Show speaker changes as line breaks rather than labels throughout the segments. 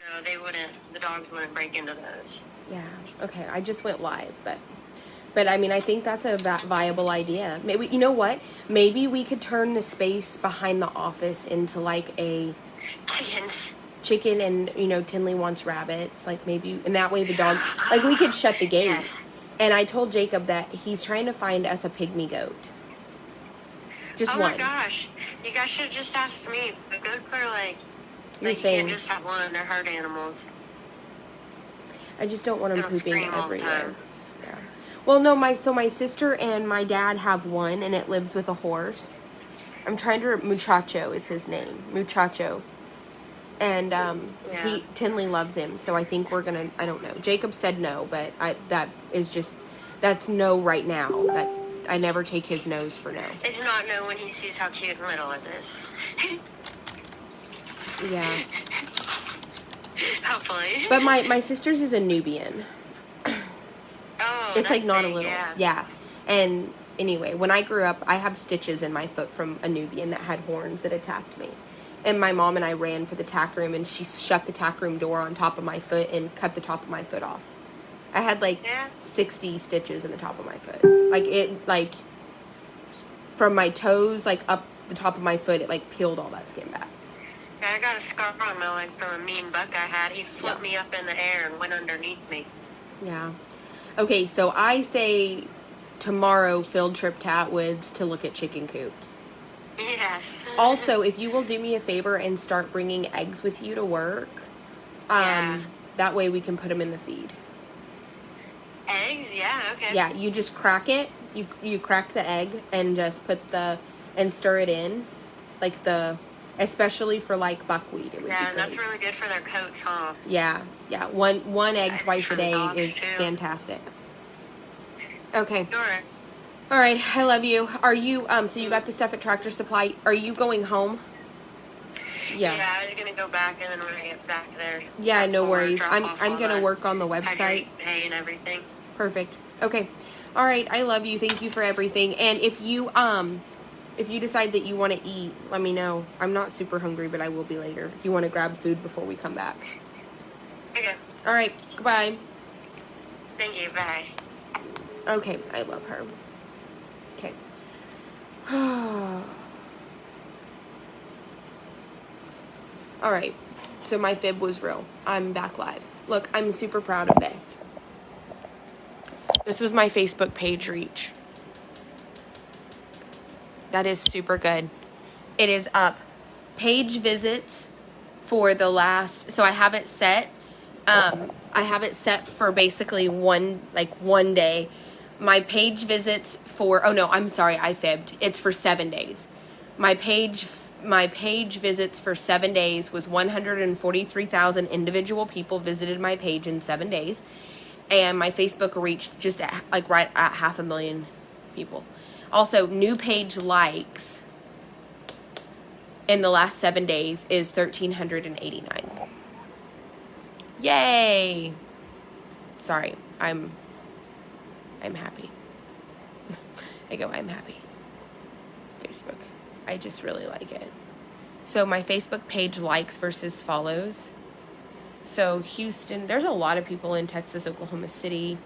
No, they wouldn't. The dogs wouldn't break into those.
Yeah. Okay. I just went live, but I mean, I think that's a viable idea. Maybe, you know what? Maybe we could turn the space behind the office into like a
Chickens.
chicken, and Tinley wants rabbits. Like maybe, and that way the dog, like we could shut the gate.
Yes.
And I told Jacob that he's trying to find us a pygmy goat. Just one.
Oh my gosh. You guys should just ask me. The goats are like,
Your
you
thing.
can't just have one. They're herd animals.
I just don't want them
They'll
pooping
scream all the
everywhere.
time.
Yeah. Well, no, my sister and my dad have one, and it lives with a horse. I'm trying to. Muchacho is his name. Muchacho. And Tinley loves him, so I think we're gonna. I don't know. Jacob said no, but that's no right now. That I never take his no's for no.
It's not no when he sees how cute and little it is.
Yeah.
Hopefully.
But my sister's is a Nubian.
Oh,
It's like not a
big,
little.
yeah.
Yeah. And anyway, when I grew up, I have stitches in my foot from a Nubian that had horns that attacked me. And my mom and I ran for the tack room, and she shut the tack room door on top of my foot and cut the top of my foot off. I had 60 stitches in the top of my foot. Like from my toes, up the top of my foot, it peeled all that skin back.
Yeah, I got a scar on my leg from a mean buck I had. He flipped me up in the air and went underneath me.
Yeah. Okay, so I say tomorrow field trip to Atwoods to look at chicken coops.
Yes.
Also, if you will do me a favor and start bringing eggs with you to work, that way we can put them in the feed.
Eggs? Yeah, okay.
Yeah, you just crack it. You crack the egg and just and stir it in, especially for buckwheat. It would be good.
And that's really good for their coats, huh?
Yeah. One egg twice a day is
too.
fantastic. Okay.
Sure.
All right, I love you. Are you so you got the stuff at Tractor Supply? Are you going home?
Yeah, I was gonna go back, and then when I get back there.
Yeah, no worries. I'm gonna work on the website.
Hay and everything.
Perfect. Okay. All right, I love you. Thank you for everything. And if you decide that you want to eat, let me know. I'm not super hungry, but I will be later. If you want to grab food before we come back.
Okay.
All right. Goodbye.
Thank you. Bye.
Okay, I love her. Okay. All right. So my fib was real. I'm back live. Look, I'm super proud of this. This was my Facebook page reach. That is super good. It is up. Page visits for the last, so I have it set. I have it set for basically one day. My page visits for, oh no, I'm sorry, I fibbed. It's for 7 days. My page visits for 7 days was 143,000 individual people visited my page in 7 days. And my Facebook reached just right at 500,000 people. Also, new page likes in the last 7 days is 1,389. Yay! Sorry, I'm happy. I'm happy. Facebook. I just really like it. So my Facebook page likes versus follows. So Houston, there's a lot of people in Texas, Oklahoma City.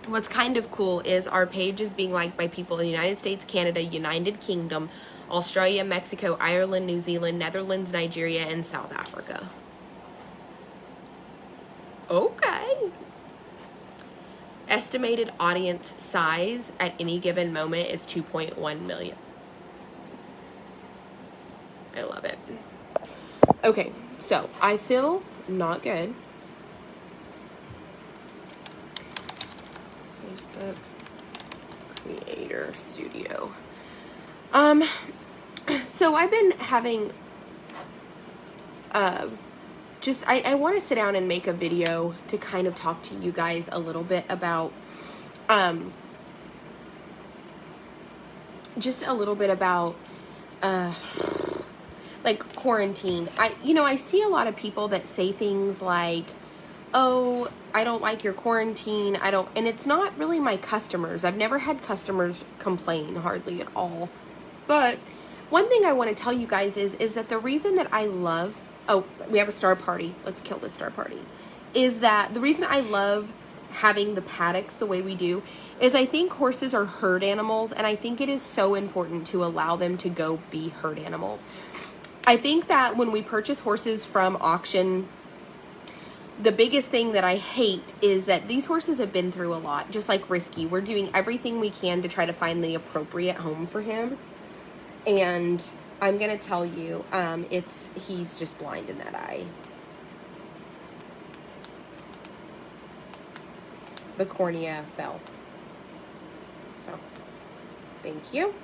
What's kind of cool is our page is being liked by people in the United States, Canada, United Kingdom, Australia, Mexico, Ireland, New Zealand, Netherlands, Nigeria, and South Africa. Okay. Estimated audience size at any given moment is 2.1 million. I love it. Okay, so I feel not good. Facebook Creator Studio. So I've been having I want to sit down and make a video to kind of talk to you guys a little bit about just a little bit about quarantine. I see a lot of people that say things like, oh, I don't like your quarantine. And it's not really my customers. I've never had customers complain hardly at all. But one thing I want to tell you guys is that the reason that I love oh, we have a star party. Let's kill this star party. Is that the reason I love having the paddocks the way we do is I think horses are herd animals, and I think it is so important to allow them to go be herd animals. I think that when we purchase horses from auction, the biggest thing that I hate is that these horses have been through a lot, just like Risky. We're doing everything we can to try to find the appropriate home for him. And I'm going to tell you, he's just blind in that eye. The cornea fell. So, thank you.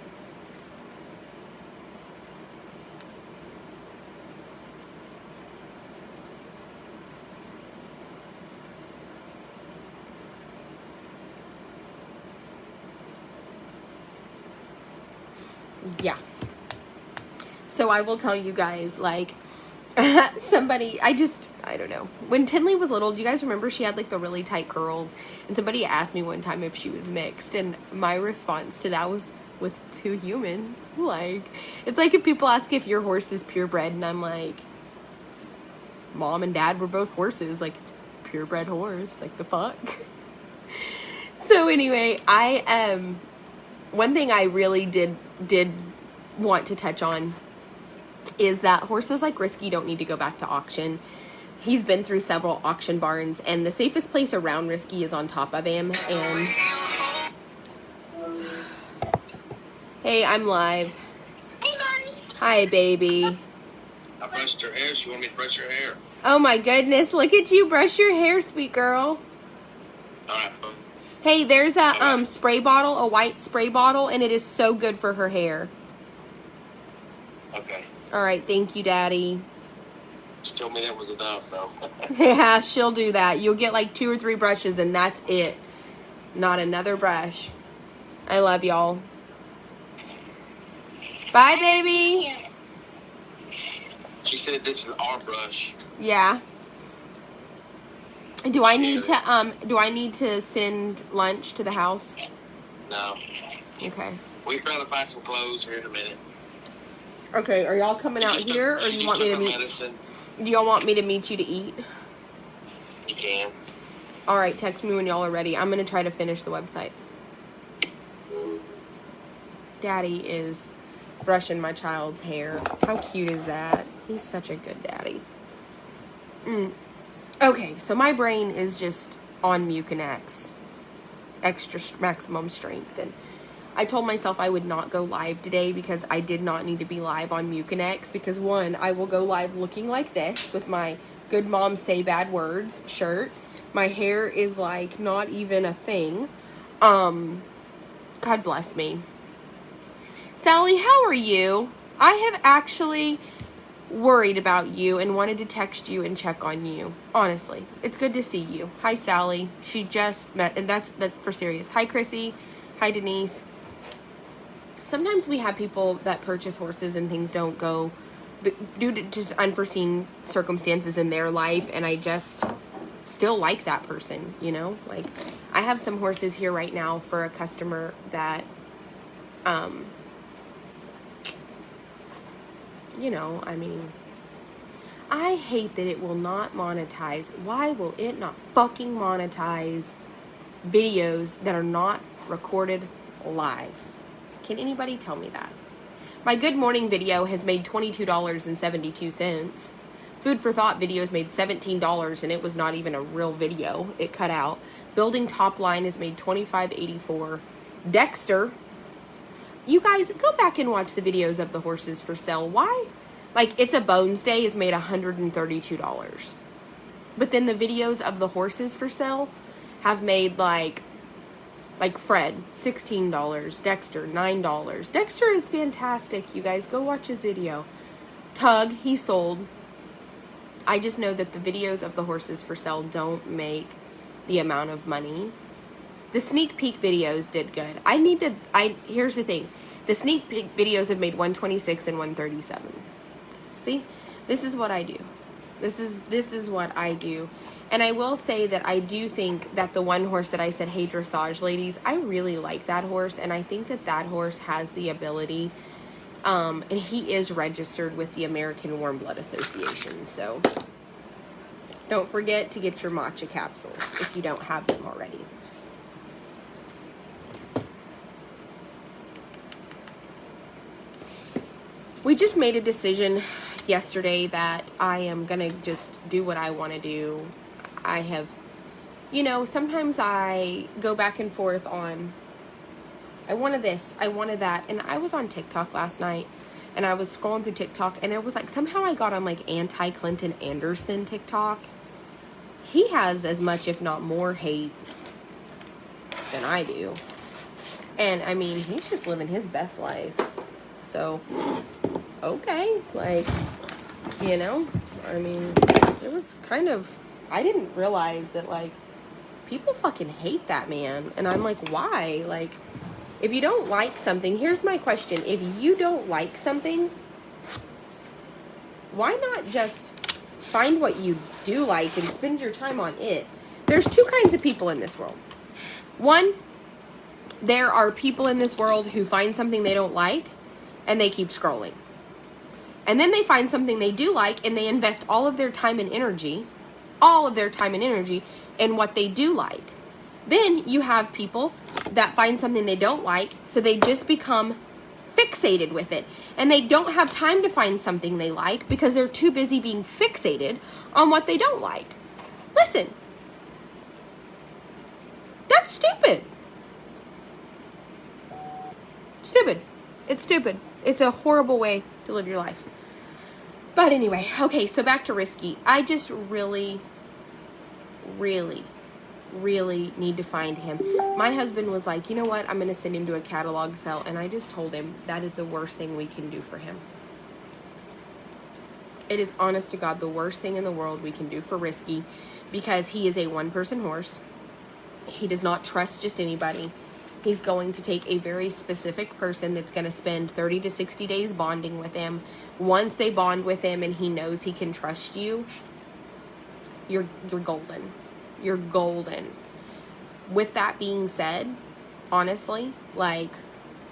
Yeah. So I will tell you guys, like, I don't know. When Tinley was little, do you guys remember she had like the really tight curls? And somebody asked me one time if she was mixed, and my response to that was with two humans. Like, it's like if people ask if your horse is purebred, and I'm like, mom and dad were both horses. Like, it's a purebred horse. Like, the fuck? So anyway, one thing I really did want to touch on is that horses like Risky don't need to go back to auction. He's been through several auction barns, and the safest place around Risky is on top of him. And hey, I'm live.
Hey, Mommy.
Hi, baby.
I brushed her hair. She wanted me to brush her hair.
Oh my goodness, look at you brush your hair, sweet girl.
All right.
Hey, there's a spray bottle, a white spray bottle, and it is so good for her hair.
Okay.
All right, thank you, Daddy.
She told me that was enough, though.
Yeah, she'll do that. You'll get like 2 or 3 brushes, and that's it. Not another brush. I love y'all. Bye, baby.
She said this is our brush.
Yeah. Do I need to send lunch to the house?
No.
Okay.
We're trying to find some clothes here in a minute.
Okay, are y'all coming out here, or
She
you
just
want me
took
to
her
meet?
medicine.
Do y'all want me to meet you to eat?
You can.
All right, text me when y'all are ready. I'm gonna try to finish the website. Daddy is brushing my child's hair. How cute is that? He's such a good daddy. Okay, so my brain is just on Mucinex, extra maximum strength, and I told myself I would not go live today because I did not need to be live on Mucinex, because one, I will go live looking like this with my Good Mom Say Bad Words shirt. My hair is like not even a thing. God bless me. Sally, how are you? I have actually worried about you and wanted to text you and check on you. Honestly, it's good to see you. Hi, Sally. She just met, and that's for serious. Hi, Chrissy. Hi, Denise. Sometimes we have people that purchase horses and things don't go due to just unforeseen circumstances in their life, and I just still like that person, you know? Like, I have some horses here right now for a customer that, you know, I mean, I hate that it will not monetize. Why will it not fucking monetize videos that are not recorded live? Can anybody tell me that? My Good Morning video has made $22.72. Food for Thought videos made $17, and it was not even a real video. It cut out. Building Top Line has made $25.84. Dexter, you guys, go back and watch the videos of the horses for sale. Why? Like, It's a Bones Day has made $132. But then the videos of the horses for sale have made like Fred, $16. Dexter, $9. Dexter is fantastic, you guys. Go watch his video. Tug, he sold. I just know that the videos of the horses for sale don't make the amount of money. The sneak peek videos did good. Here's the thing. The sneak peek videos have made $126 and $137. See? This is what I do. This is what I do. And I will say that I do think that the one horse that I said, hey, dressage ladies, I really like that horse. And I think that that horse has the ability And he is registered with the American Warm Blood Association. So don't forget to get your matcha capsules if you don't have them already. We just made a decision yesterday that I am going to just do what I want to do. I have, you know, sometimes I go back and forth on, I wanted this, I wanted that. And I was on TikTok last night and I was scrolling through TikTok and there was like, somehow I got on like anti-Clinton Anderson TikTok. He has as much, if not more, hate than I do. And I mean, he's just living his best life. So, okay, like, you know, I mean, it was kind of, I didn't realize that, like, people fucking hate that man. And I'm like, why? Like, if you don't like something, here's my question. If you don't like something, why not just find what you do like and spend your time on it? There's two kinds of people in this world. One, there are people in this world who find something they don't like and they keep scrolling. And then they find something they do like and they invest all of their time and energy in what they do like. Then you have people that find something they don't like, so they just become fixated with it. And they don't have time to find something they like because they're too busy being fixated on what they don't like. Listen, that's stupid. Stupid. It's stupid. It's a horrible way to live your life. But anyway, okay, so back to Risky. I just really need to find him. My husband was like, you know what? I'm going to send him to a catalog sale. And I just told him that is the worst thing we can do for him. It is, honest to God, the worst thing in the world we can do for Risky because he is a one-person horse. He does not trust just anybody. He's going to take a very specific person that's going to spend 30 to 60 days bonding with him. Once they bond with him and he knows he can trust you, you're golden. You're golden. With that being said, honestly, like,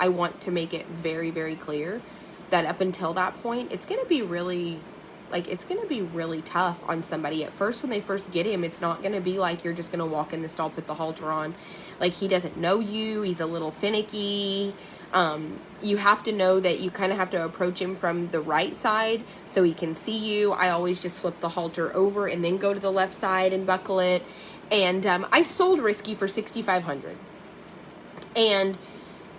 I want to make it very, very clear that up until that point, it's going to be really, like, it's going to be really tough on somebody. At first, when they first get him, it's not going to be like you're just going to walk in the stall, put the halter on. Like, he doesn't know you. He's a little finicky. You have to know that you kind of have to approach him from the right side so he can see you. I always just flip the halter over and then go to the left side and buckle it. And I sold Risky for $6,500. And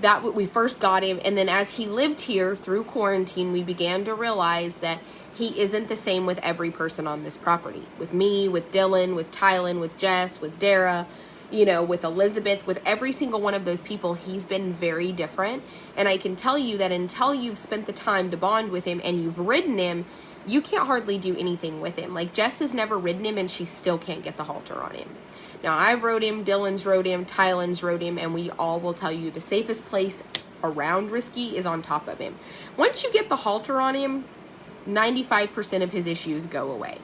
that we first got him. And then as he lived here through quarantine, we began to realize that he isn't the same with every person on this property. With me, with Dylan, with Tylen, with Jess, with Dara, you know, with Elizabeth, with every single one of those people, he's been very different. And I can tell you that until you've spent the time to bond with him and you've ridden him, you can't hardly do anything with him. Like, Jess has never ridden him and she still can't get the halter on him. Now, I've rode him, Dylan's rode him, Tylen's rode him, and we all will tell you the safest place around Risky is on top of him. Once you get the halter on him, 95% of his issues go away.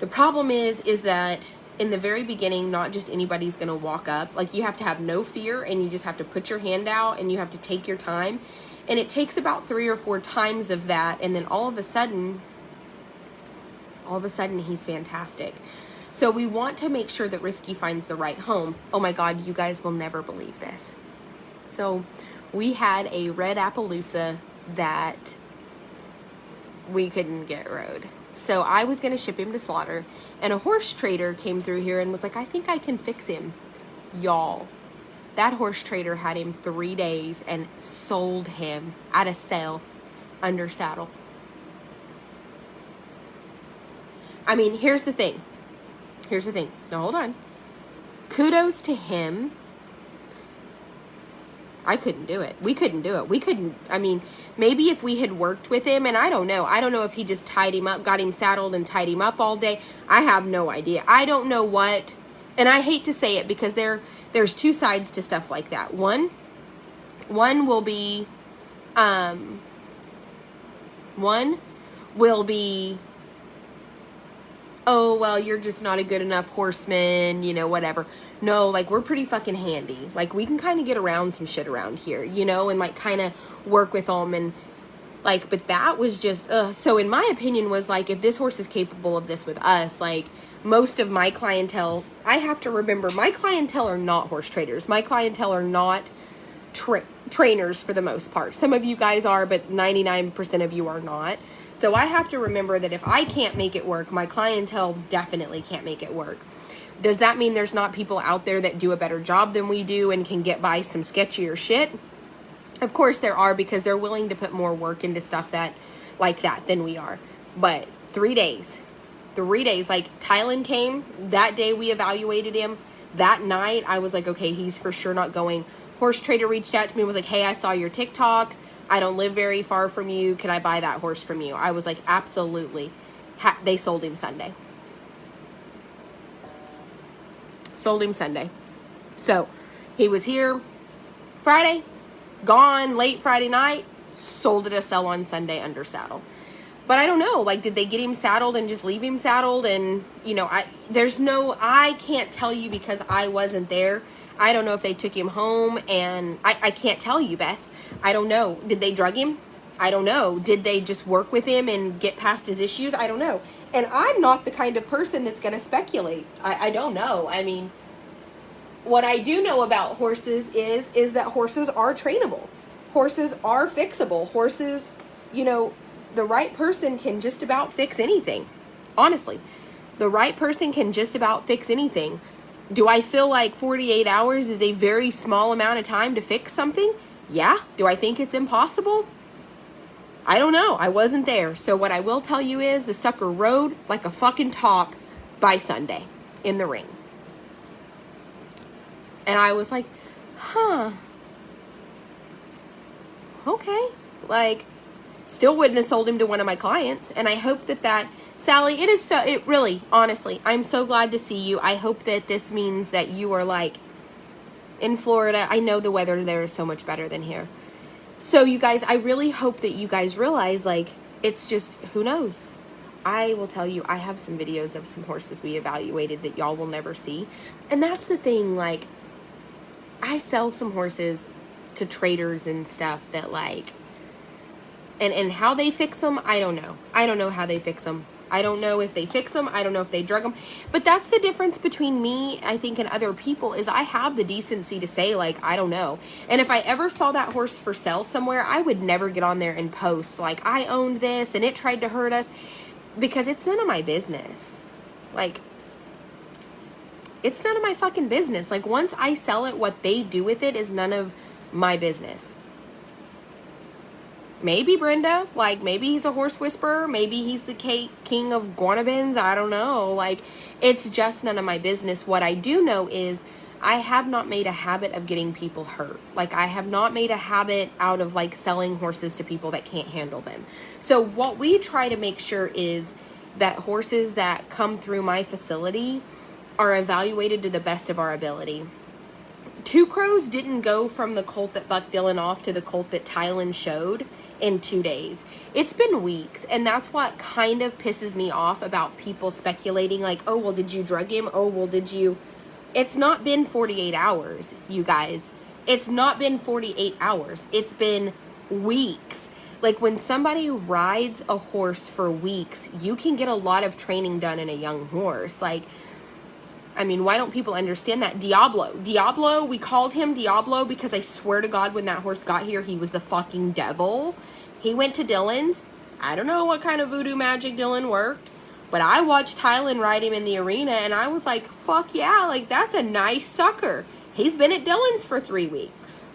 The problem is that in the very beginning, not just anybody's going to walk up. Like, you have to have no fear and you just have to put your hand out and you have to take your time. And it takes about 3 or 4 times of that. And then all of a sudden, he's fantastic. So we want to make sure that Risky finds the right home. Oh my God, you guys will never believe this. So we had a red Appaloosa that we couldn't get rode. So I was going to ship him to slaughter, and a horse trader came through here and was like, I think I can fix him. Y'all, that horse trader had him 3 days and sold him at a sale under saddle. I mean, here's the thing. Now, hold on. Kudos to him. I couldn't do it. We couldn't do it. We couldn't, I mean, maybe if we had worked with him, and I don't know if he just tied him up, got him saddled and tied him up all day. I have no idea. I don't know what, and I hate to say it because there's 2 sides to stuff like that. One will be, oh, well, you're just not a good enough horseman, you know, whatever. No, like, we're pretty fucking handy. Like, we can kind of get around some shit around here, you know, and, like, kind of work with them. And Like, but that was just, so in my opinion was like, if this horse is capable of this with us, like most of my clientele, I have to remember my clientele are not horse traders. My clientele are not trainers for the most part. Some of you guys are, but 99% of you are not. So I have to remember that if I can't make it work, my clientele definitely can't make it work. Does that mean there's not people out there that do a better job than we do and can get by some sketchier shit? Of course there are, because they're willing to put more work into stuff that like that than we are. But 3 days, like Tylen came, that day we evaluated him. That night I was like, okay, he's for sure not going. Horse Trader reached out to me and was like, hey, I saw your TikTok. I don't live very far from you. Can I buy that horse from you? I was like, absolutely. They sold him Sunday. Sold him Sunday. So he was here Friday, gone late Friday night, sold at a sell on Sunday under saddle. But I don't know, like, did they get him saddled and just leave him saddled? And, you know, I can't tell you because I wasn't there. I don't know if they took him home, and I can't tell you, Beth. I don't know. Did they drug him? I don't know. Did they just work with him and get past his issues? I don't know. And I'm not the kind of person that's going to speculate. I don't know. I mean, what I do know about horses is that horses are trainable. Horses are fixable. Horses, you know, the right person can just about fix anything. Honestly, the right person can just about fix anything. Do I feel like 48 hours is a very small amount of time to fix something? Yeah. Do I think it's impossible? I don't know. I wasn't there. So what I will tell you is the sucker rode like a fucking top by Sunday in the ring. And I was like, huh. Okay. Like, still wouldn't have sold him to one of my clients. And I hope that Sally, it really, honestly, I'm so glad to see you. I hope that this means that you are like in Florida. I know the weather there is so much better than here. So you guys, I really hope that you guys realize, like, it's just, who knows? I will tell you, I have some videos of some horses we evaluated that y'all will never see. And that's the thing, like, I sell some horses to traders and stuff that, like, and how they fix them, I don't know. I don't know how they fix them. I don't know if they fix them. I don't know if they drug them. But that's the difference between me, I think, and other people, is I have the decency to say, like, I don't know. And if I ever saw that horse for sale somewhere, I would never get on there and post, like, I owned this and it tried to hurt us, because it's none of my business. Like, it's none of my fucking business. Like, once I sell it, what they do with it is none of my business. Maybe Brenda, like, maybe he's a horse whisperer, maybe he's the king of Guanabins, I don't know. Like, it's just none of my business. What I do know is I have not made a habit of getting people hurt. Like, I have not made a habit out of, like, selling horses to people that can't handle them. So what we try to make sure is that horses that come through my facility are evaluated to the best of our ability. Two Crows didn't go from the colt that bucked Dylan off to the colt that Tylen showed in 2 days. It's been weeks, and that's what kind of pisses me off about people speculating, like, oh, well, did you drug him? Oh, well, did you? It's not been 48 hours, you guys. It's not been 48 hours. It's been weeks. Like, when somebody rides a horse for weeks, you can get a lot of training done in a young horse. Like, I mean, why don't people understand that? Diablo, we called him Diablo because I swear to God, when that horse got here, he was the fucking devil. He went to Dylan's. I don't know what kind of voodoo magic Dylan worked, but I watched Tylen ride him in the arena, and I was like, fuck yeah, like, that's a nice sucker. He's been at Dylan's for 3 weeks.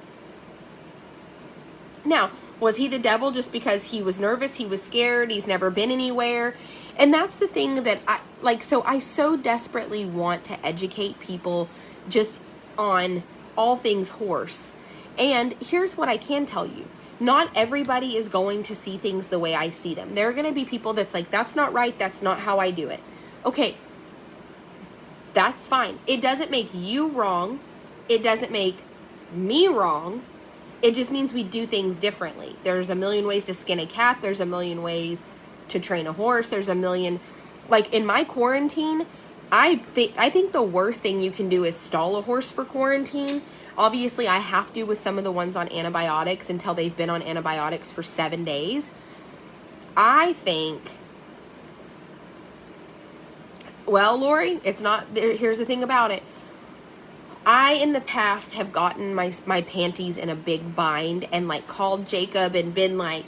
Now, was he the devil just because he was nervous, he was scared, he's never been anywhere? And that's the thing that I so desperately want to educate people just on all things horse. And here's what I can tell you. Not everybody is going to see things the way I see them. There are going to be people that's like, that's not right, that's not how I do it. Okay, that's fine. It doesn't make you wrong. It doesn't make me wrong. It just means we do things differently. There's a million ways to skin a cat. There's a million ways to train a horse. There's a million, like, in my quarantine, I think the worst thing you can do is stall a horse for quarantine. Obviously, I have to with some of the ones on antibiotics until they've been on antibiotics for 7 days. I think, well, Lori, it's not, here's the thing about it. I, in the past, have gotten my panties in a big bind and, like, called Jacob and been like,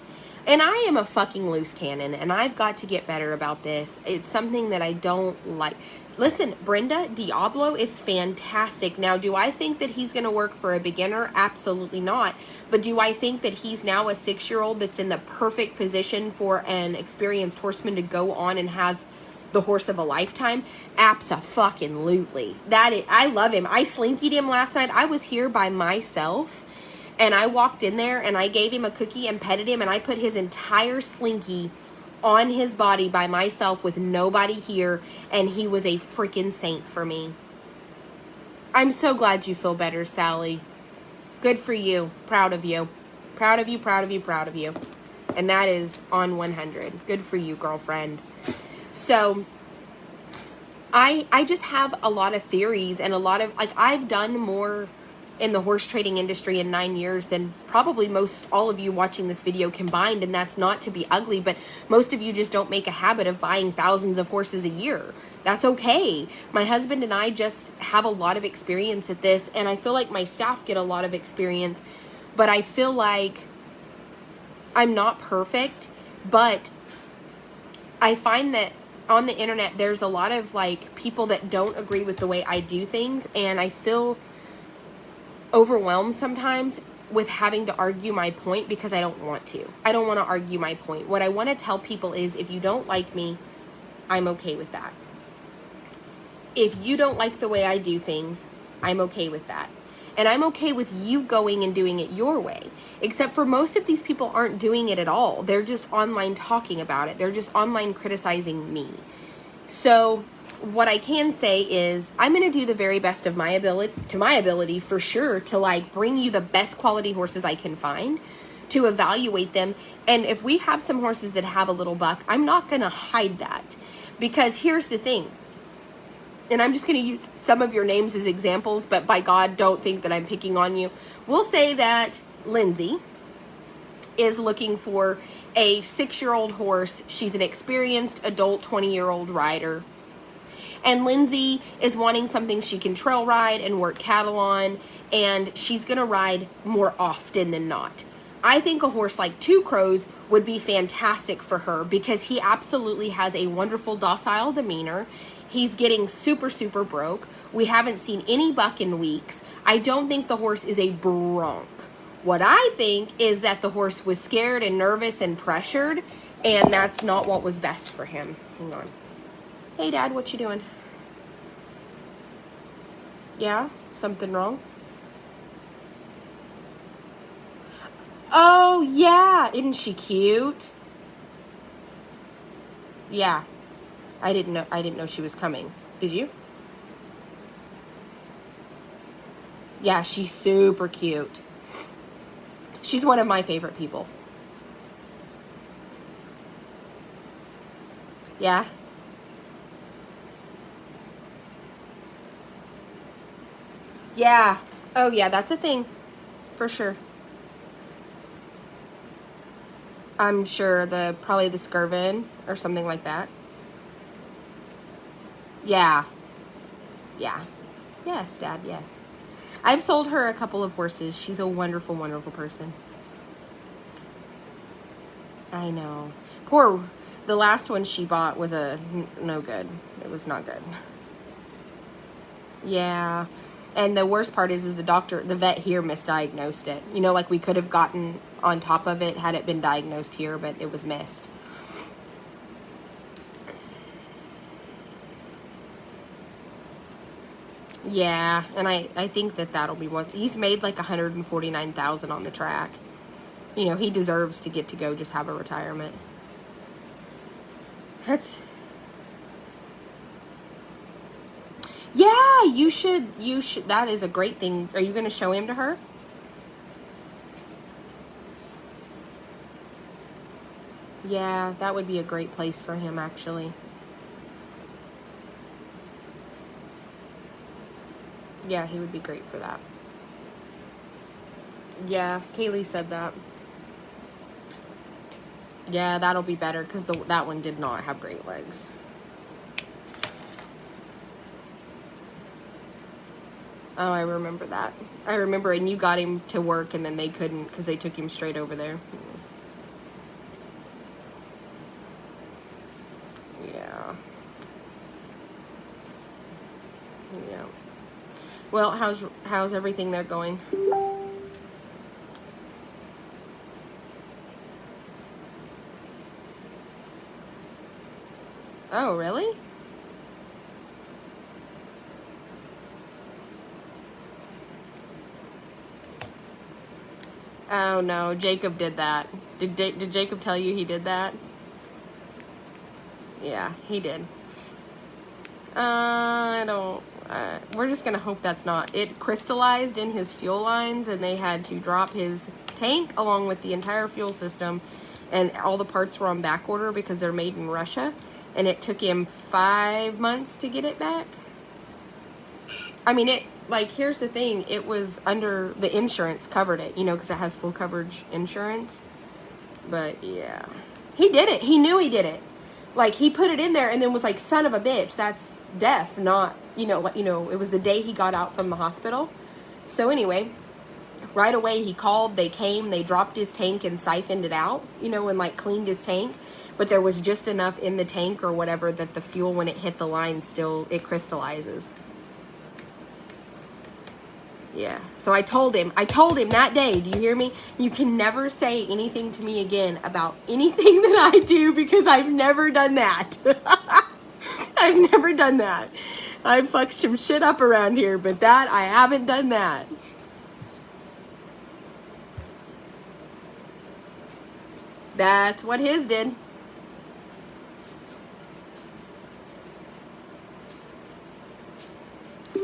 and I am a fucking loose cannon, and I've got to get better about this. It's something that I don't like. Listen, Brenda, Diablo is fantastic. Now, do I think that he's going to work for a beginner? Absolutely not. But do I think that he's now a 6-year-old that's in the perfect position for an experienced horseman to go on and have the horse of a lifetime? Abso-fucking-lutely. I love him. I slinkied him last night. I was here by myself, and I walked in there, and I gave him a cookie and petted him, and I put his entire slinky on his body by myself with nobody here, and he was a freaking saint for me. I'm so glad you feel better, Sally. Good for you. Proud of you. Proud of you, proud of you, proud of you. And that is on 100. Good for you, girlfriend. So, I just have a lot of theories and a lot of, like, I've done more in the horse trading industry in 9 years than probably most all of you watching this video combined, and that's not to be ugly, but most of you just don't make a habit of buying thousands of horses a year. That's okay. My husband and I just have a lot of experience at this, and I feel like my staff get a lot of experience, but I feel like I'm not perfect, but I find that on the internet there's a lot of, like, people that don't agree with the way I do things, and I feel overwhelmed sometimes with having to argue my point because I don't want to. I don't want to argue my point. What I want to tell people is, if you don't like me, I'm okay with that. If you don't like the way I do things, I'm okay with that. And I'm okay with you going and doing it your way. Except for most of these people aren't doing it at all. They're just online talking about it. They're just online criticizing me. So what I can say is I'm going to do the very best of my ability for sure to, like, bring you the best quality horses I can find, to evaluate them. And if we have some horses that have a little buck, I'm not going to hide that, because here's the thing. And I'm just going to use some of your names as examples, but by God, don't think that I'm picking on you. We'll say that Lindsay is looking for a 6-year-old horse. She's an experienced adult 20-year-old rider. And Lindsay is wanting something she can trail ride and work cattle on, and she's going to ride more often than not. I think a horse like Two Crows would be fantastic for her because he absolutely has a wonderful docile demeanor. He's getting super, super broke. We haven't seen any buck in weeks. I don't think the horse is a bronc. What I think is that the horse was scared and nervous and pressured, and that's not what was best for him. Hang on. Hey, Dad, what you doing? Yeah? Something wrong? Oh, yeah. Isn't she cute? Yeah. I didn't know she was coming. Did you? Yeah, she's super cute. She's one of my favorite people. Yeah? Yeah. Oh, yeah, that's a thing. For sure. I'm sure probably the Skirvin or something like that. Yeah. Yeah. Yes, Dad, yes. I've sold her a couple of horses. She's a wonderful, wonderful person. I know. The last one she bought was no good. It was not good. Yeah. And the worst part is the vet here misdiagnosed it. You know, like, we could have gotten on top of it had it been diagnosed here, but it was missed. Yeah, and I think that'll be once. He's made like $149,000 on the track. You know, he deserves to get to go just have a retirement. Yeah, you should, that is a great thing. Are you going to show him to her? Yeah, that would be a great place for him, actually. Yeah, he would be great for that. Yeah, Kaylee said that. Yeah, that'll be better because that one did not have great legs. Oh, I remember that. I remember, and you got him to work, and then they couldn't because they took him straight over there. Yeah. Yeah. Well, how's everything there going? Oh, really? Oh no, Jacob did that. Did Jacob tell you he did that? Yeah, he did. I don't. We're just gonna hope that's not. It crystallized in his fuel lines, and they had to drop his tank along with the entire fuel system, and all the parts were on back order because they're made in Russia, and it took him 5 months to get it back. I mean, here's the thing. It was under the insurance covered it, because it has full coverage insurance. But yeah, he did it. He knew he did it. Like, he put it in there and then was like, son of a bitch, that's death, not, it was the day he got out from the hospital. So anyway, right away he called, they came, they dropped his tank and siphoned it out, and cleaned his tank. But there was just enough in the tank or whatever that the fuel, when it hit the line, it crystallizes. Yeah. So I told him that day, do you hear me? You can never say anything to me again about anything that I do because I've never done that. I've never done that. I've fucked some shit up around here, but that, I haven't done that. That's what his did.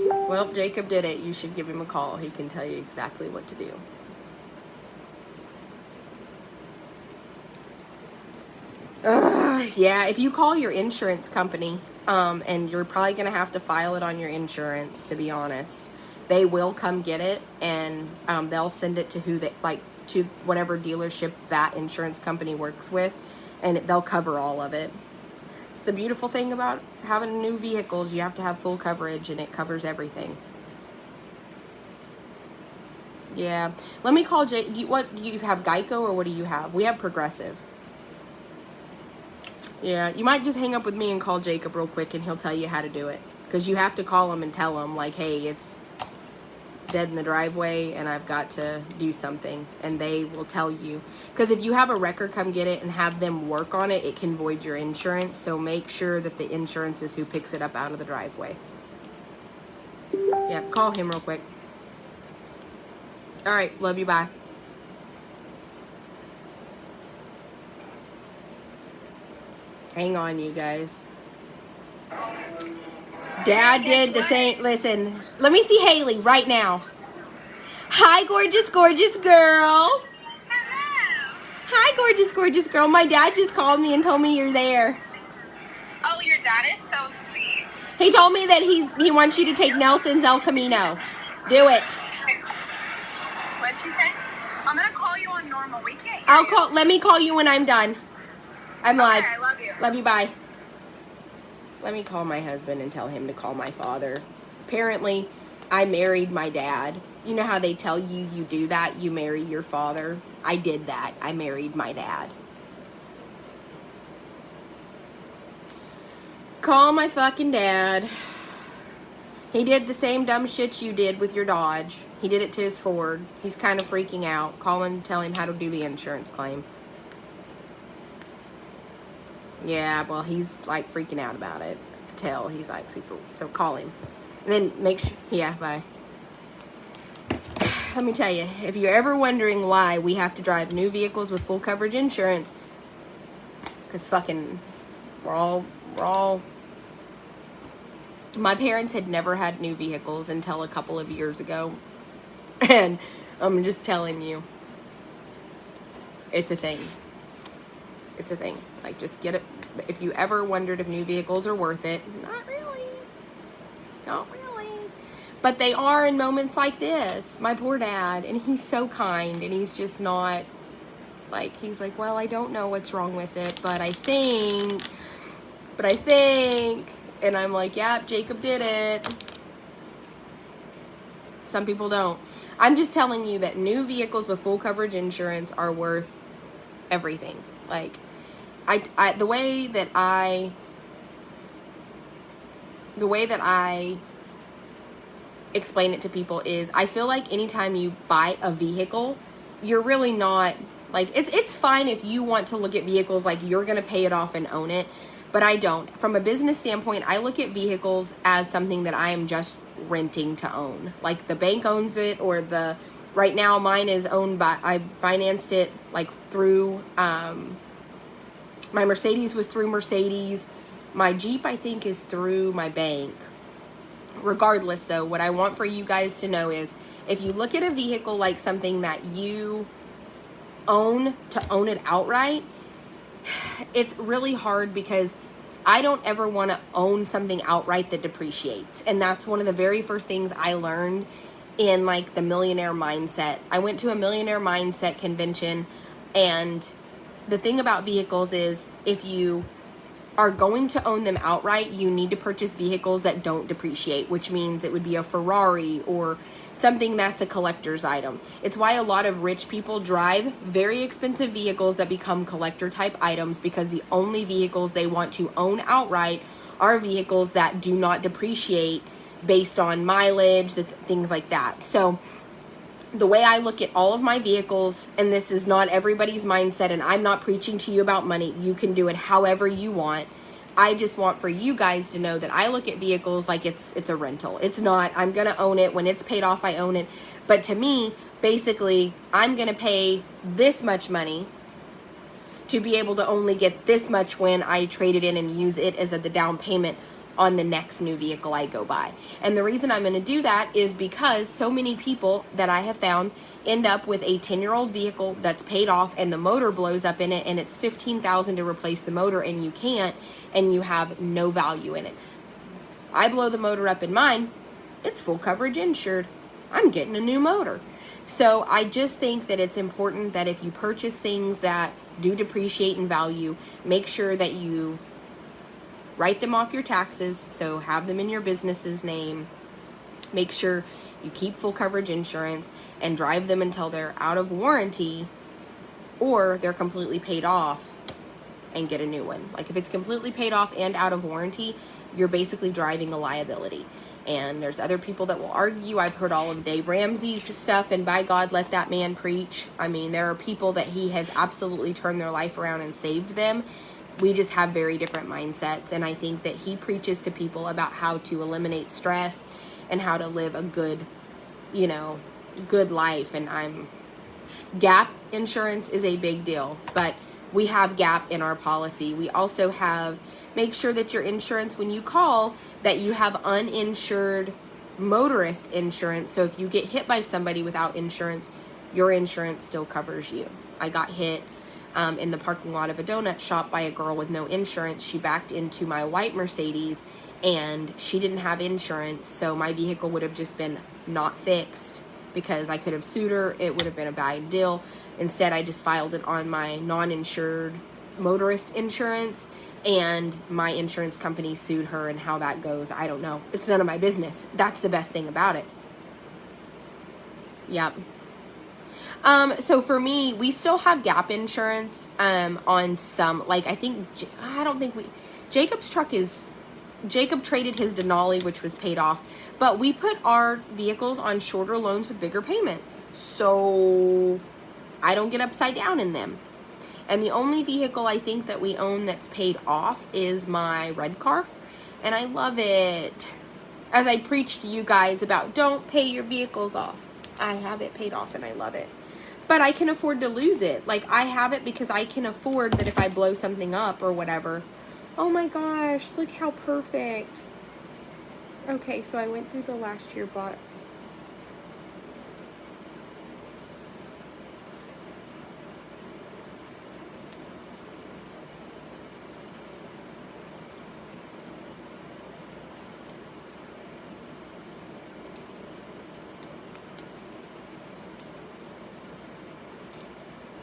Well, Jacob did it. You should give him a call. He can tell you exactly what to do. Yeah, if you call your insurance company, and you're probably going to have to file it on your insurance, to be honest, they will come get it, and they'll send it to to whatever dealership that insurance company works with, and they'll cover all of it. It's the beautiful thing about having new vehicles. You have to have full coverage, and it covers everything. Yeah. Let me call Jake. What do you have, Geico, or what do you have? We have Progressive. Yeah, you might just hang up with me and call Jacob real quick, and he'll tell you how to do it. Because you have to call him and tell him, hey, it's dead in the driveway, and I've got to do something. And they will tell you. Because if you have a wrecker come get it and have them work on it, it can void your insurance. So make sure that the insurance is who picks it up out of the driveway. Yeah, call him real quick. All right, love you, bye. Hang on, you guys. Dad did the same. Listen, let me see Haley right now. Hi, gorgeous, gorgeous girl.
Hello.
Hi, gorgeous, gorgeous girl. My dad just called me and told me you're there.
Oh, your dad is so sweet.
He told me that he wants you to take Nelson's El Camino. Do it.
What'd she say? I'm gonna call you on normal. We can't hear you.
Let me call you when I'm done. I'm live.
Okay, I love you.
Love you, bye. Let me call my husband and tell him to call my father. Apparently, I married my dad. You know how they tell you do that? You marry your father. I did that. I married my dad. Call my fucking dad. He did the same dumb shit you did with your Dodge. He did it to his Ford. He's kind of freaking out. Call him and tell him how to do the insurance claim. Yeah, well, he's freaking out about it. I can tell he's super. So call him. And then make sure. Yeah, bye. Let me tell you, if you're ever wondering why we have to drive new vehicles with full coverage insurance, because we're all. My parents had never had new vehicles until a couple of years ago. And I'm just telling you, it's a thing. It's a thing. Just get it. If you ever wondered if new vehicles are worth it, not really. Not really. But they are in moments like this. My poor dad, and he's so kind, and he's just not, like, he's like, well, I don't know what's wrong with it, but I think, and I'm like, yeah, Jacob did it. Some people don't. I'm just telling you that new vehicles with full coverage insurance are worth everything. Like, the way that I explain it to people is, I feel like anytime you buy a vehicle, you're really not, like, it's fine if you want to look at vehicles like you're going to pay it off and own it, but I don't. From a business standpoint, I look at vehicles as something that I am just renting to own. Like, the bank owns it, or right now mine is owned by, I financed it like through, my Mercedes was through Mercedes. My Jeep, I think, is through my bank. Regardless, though, what I want for you guys to know is, if you look at a vehicle like something that you own to own it outright, it's really hard, because I don't ever want to own something outright that depreciates. And that's one of the very first things I learned in, like, the Millionaire Mindset. I went to a Millionaire Mindset convention, and the thing about vehicles is, if you are going to own them outright, you need to purchase vehicles that don't depreciate, which means it would be a Ferrari or something that's a collector's item. It's why a lot of rich people drive very expensive vehicles that become collector type items, because the only vehicles they want to own outright are vehicles that do not depreciate based on mileage, things like that. So the way I look at all of my vehicles, and this is not everybody's mindset, and I'm not preaching to you about money. You can do it however you want. I just want for you guys to know that I look at vehicles like it's a rental. It's not, I'm going to own it. When it's paid off, I own it. But to me, basically, I'm going to pay this much money to be able to only get this much when I trade it in and use it as the down payment on the next new vehicle I go buy. And the reason I'm going to do that is because so many people that I have found end up with a 10-year-old vehicle that's paid off, and the motor blows up in it, and it's $15,000 to replace the motor, and you can't, and you have no value in it. I blow the motor up in mine, it's full coverage insured. I'm getting a new motor. So I just think that it's important that if you purchase things that do depreciate in value, make sure that you write them off your taxes, so have them in your business's name. Make sure you keep full coverage insurance and drive them until they're out of warranty or they're completely paid off, and get a new one. Like, if it's completely paid off and out of warranty, you're basically driving a liability. And there's other people that will argue. I've heard all of Dave Ramsey's stuff, and by God, let that man preach. I mean, there are people that he has absolutely turned their life around and saved them. We just have very different mindsets, and I think that he preaches to people about how to eliminate stress and how to live a good, good life. And Gap insurance is a big deal, but we have Gap in our policy. We also have, make sure that your insurance, when you call, that you have uninsured motorist insurance. So if you get hit by somebody without insurance, your insurance still covers you. I got hit in the parking lot of a donut shop by a girl with no insurance. She backed into my white Mercedes, and she didn't have insurance, so my vehicle would have just been not fixed, because I could have sued her. It would have been a bad deal. Instead, I just filed it on my non-insured motorist insurance, and my insurance company sued her, and how that goes, I don't know. It's none of my business. That's the best thing about it. Yep. So for me, we still have Gap insurance, on some, like, Jacob traded his Denali, which was paid off, but we put our vehicles on shorter loans with bigger payments, so I don't get upside down in them. And the only vehicle I think that we own that's paid off is my red car, and I love it. As I preach to you guys about, don't pay your vehicles off. I have it paid off, and I love it. But I can afford to lose it. Like, I have it because I can afford that if I blow something up or whatever. Oh my gosh, look how perfect. Okay, so I went through the last year bought.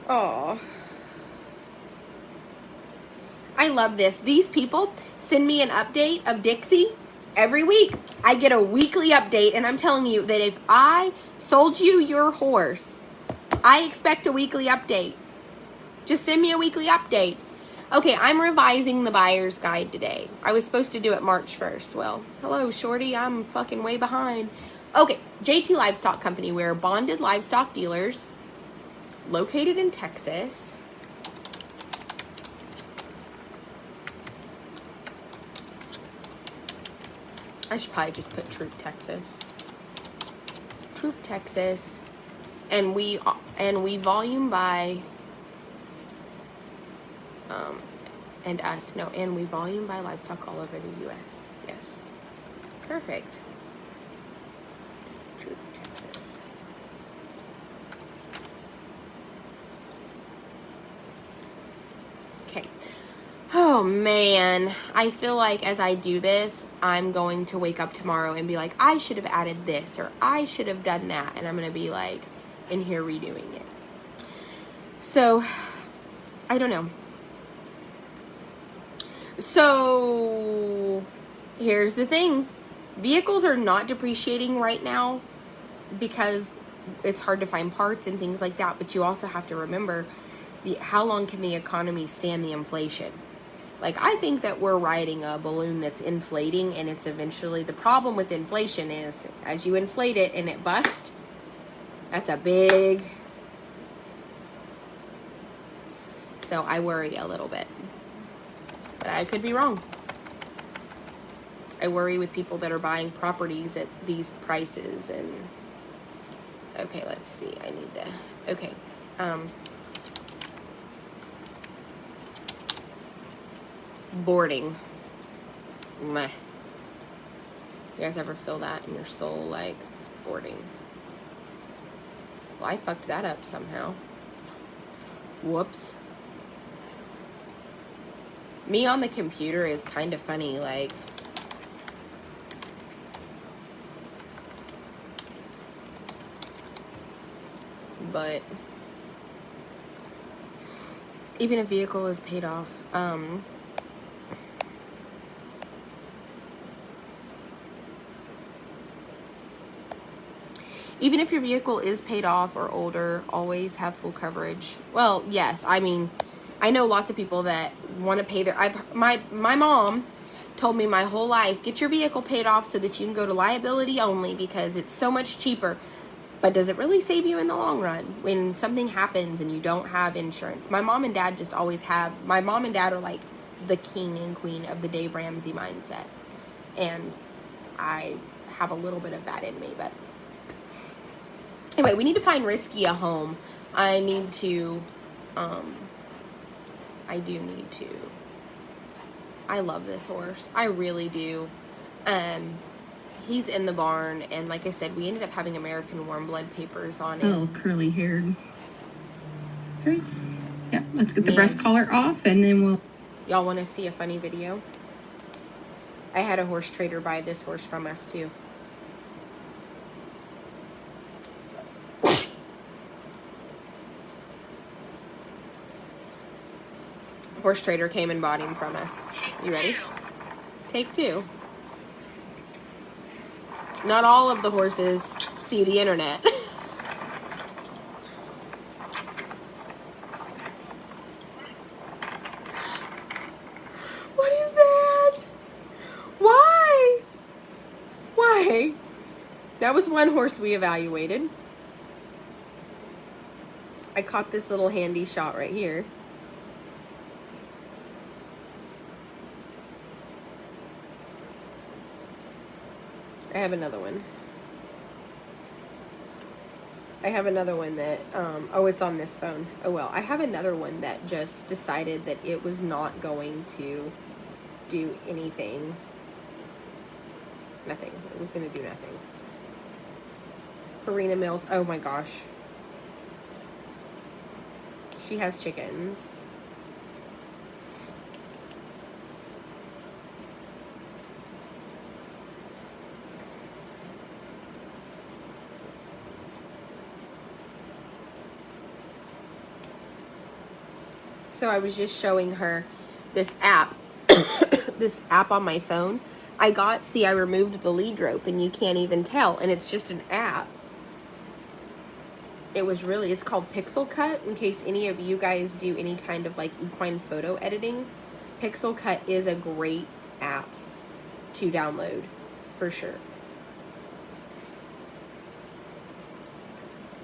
Oh. I love this. These people send me an update of Dixie every week. I get a weekly update, and I'm telling you that if I sold you your horse, I expect a weekly update. Just send me a weekly update. Okay, I'm revising the buyer's guide today. I was supposed to do it March 1st. Well, hello, Shorty. I'm fucking way behind. Okay, JT Livestock Company. We're bonded livestock dealers located in Texas. I should probably just put Troop, Texas. Troop, Texas. And we volume by and we volume by livestock all over the US. Yes. Perfect. Troop, Texas. Okay. Oh man, I feel like as I do this, I'm going to wake up tomorrow and be like, I should have added this or I should have done that, and I'm going to be like in here redoing it. So, I don't know. So, here's the thing. Vehicles are not depreciating right now because it's hard to find parts and things like that, but you also have to remember how long can the economy stand the inflation? Like, I think that we're riding a balloon that's inflating, and it's eventually, the problem with inflation is as you inflate it and it busts, that's a big, so I worry a little bit, but I could be wrong. I worry with people that are buying properties at these prices. And okay, let's see, I need to, okay, boarding. Meh. You guys ever feel that in your soul, like boarding? Well, I fucked that up somehow. Whoops. Me on the computer is kind of funny, like, but even if vehicle is paid off, even if your vehicle is paid off or older, always have full coverage. Well, yes, I mean, I know lots of people that want to pay their, my mom told me my whole life, get your vehicle paid off so that you can go to liability only because it's so much cheaper. But does it really save you in the long run when something happens and you don't have insurance? My mom and dad just always have, my mom and dad are like the king and queen of the Dave Ramsey mindset. And I have a little bit of that in me, but anyway, we need to find Risky a home. I need to, I do need to. I love this horse. I really do. He's in the barn, and like I said, we ended up having American warm blood papers on it.
A little curly haired. Sorry. Yeah, let's get the breast collar off, and then we'll.
Y'all want to see a funny video? I had a horse trader buy this horse from us too. Horse trader came and bought him from us. You ready? Take two. Not all of the horses see the internet. What is that? Why? Why? That was one horse we evaluated. I caught this little handy shot right here. I have another one. I have another one that, oh, it's on this phone. Oh, well, I have another one that just decided that it was not going to do anything. Nothing. It was going to do nothing. Karina Mills. Oh my gosh. She has chickens. So I was just showing her this app, this app on my phone. I removed the lead rope and you can't even tell. And it's just an app. It's called Pixel Cut, in case any of you guys do any kind of like equine photo editing. Pixel Cut is a great app to download, for sure.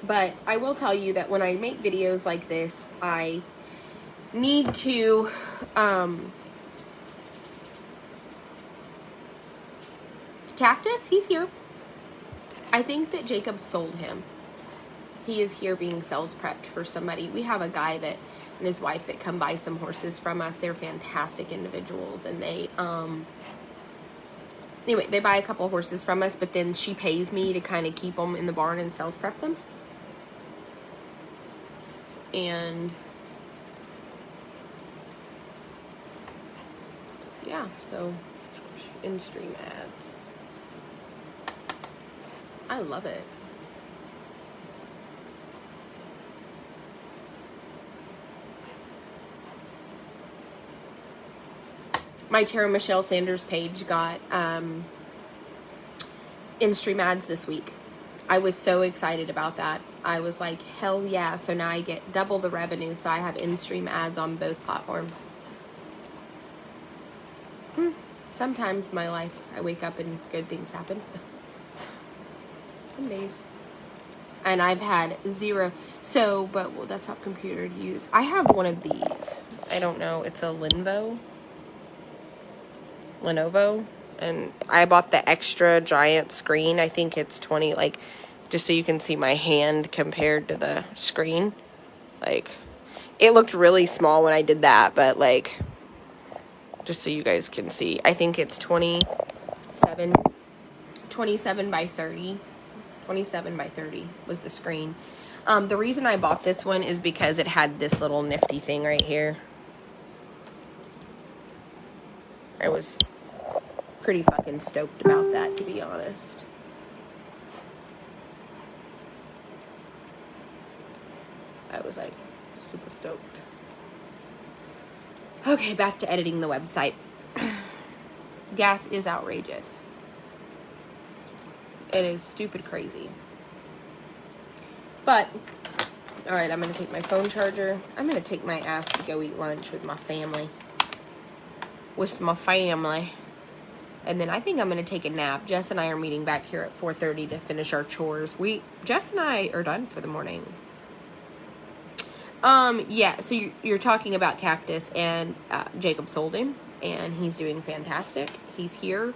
But I will tell you that when I make videos like this, I need to, Cactus, he's here. I think that Jacob sold him. He is here being sales prepped for somebody. We have a guy and his wife that come buy some horses from us. They're fantastic individuals, and they, anyway, they buy a couple horses from us, but then she pays me to kind of keep them in the barn and sales prep them. And yeah, so in-stream ads. I love it. My Tara Michelle Sanders page got in-stream ads this week. I was so excited about that. I was like, hell yeah. So now I get double the revenue. So I have in-stream ads on both platforms. Sometimes my life, I wake up and good things happen. Some days. And I've had zero. So, but well, desktop computer to use. I have one of these. I don't know. It's a Lenovo. And I bought the extra giant screen. I think it's 20, like, just so you can see my hand compared to the screen. Like, it looked really small when I did that, but like, just so you guys can see, I think it's 27 by 30. 27 by 30 was the screen. The reason I bought this one is because it had this little nifty thing right here. I was pretty fucking stoked about that, to be honest. I was like super stoked. Okay, back to editing the website. Gas is outrageous. It is stupid crazy. But, alright, I'm going to take my phone charger. I'm going to take my ass to go eat lunch with my family. And then I think I'm going to take a nap. Jess and I are meeting back here at 4:30 to finish our chores. Jess and I are done for the morning. Yeah, so you're talking about Cactus, and Jacob sold him, and he's doing fantastic. He's here.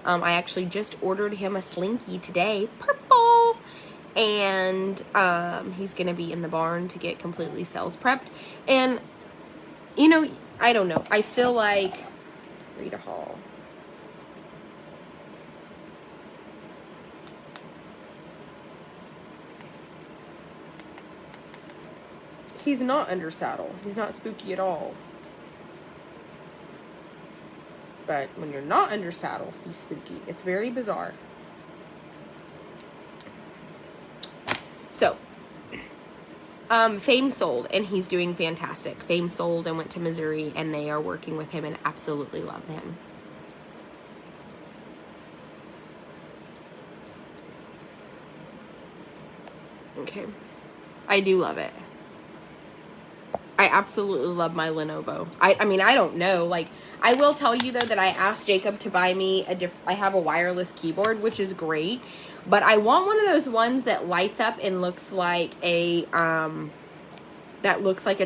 I actually just ordered him a Slinky today, purple, and he's going to be in the barn to get completely sales prepped. And, you know, I don't know. I feel like Rita Hall. He's not under saddle. He's not spooky at all. But when you're not under saddle, he's spooky. It's very bizarre. So, Fame sold, and he's doing fantastic. Fame sold and went to Missouri, and they are working with him and absolutely love him. Okay. I do love it. I absolutely love my Lenovo. I mean, I don't know. Like, I will tell you, though, that I asked Jacob to buy me I have a wireless keyboard, which is great. But I want one of those ones that lights up and looks like a,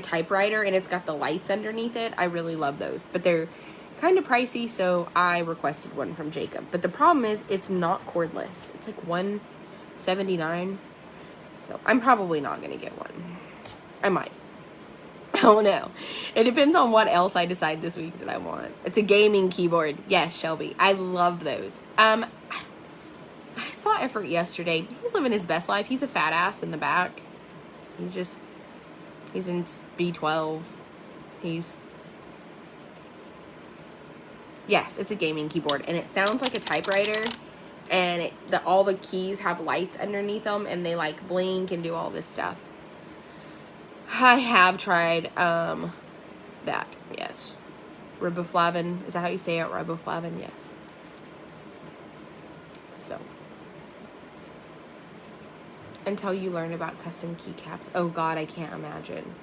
typewriter, and it's got the lights underneath it. I really love those. But they're kind of pricey, so I requested one from Jacob. But the problem is, it's not cordless. It's like $179. So I'm probably not going to get one. I might. I don't know. It depends on what else I decide this week that I want. It's a gaming keyboard. Yes, Shelby. I love those. I saw Effort yesterday. He's living his best life. He's a fat ass in the back. He's in B12. Yes, it's a gaming keyboard. And it sounds like a typewriter. And all the keys have lights underneath them. And they like blink and do all this stuff. I have tried That, yes. Riboflavin, is that how you say it? Riboflavin, yes. So. Until you learn about custom keycaps. Oh God, I can't imagine.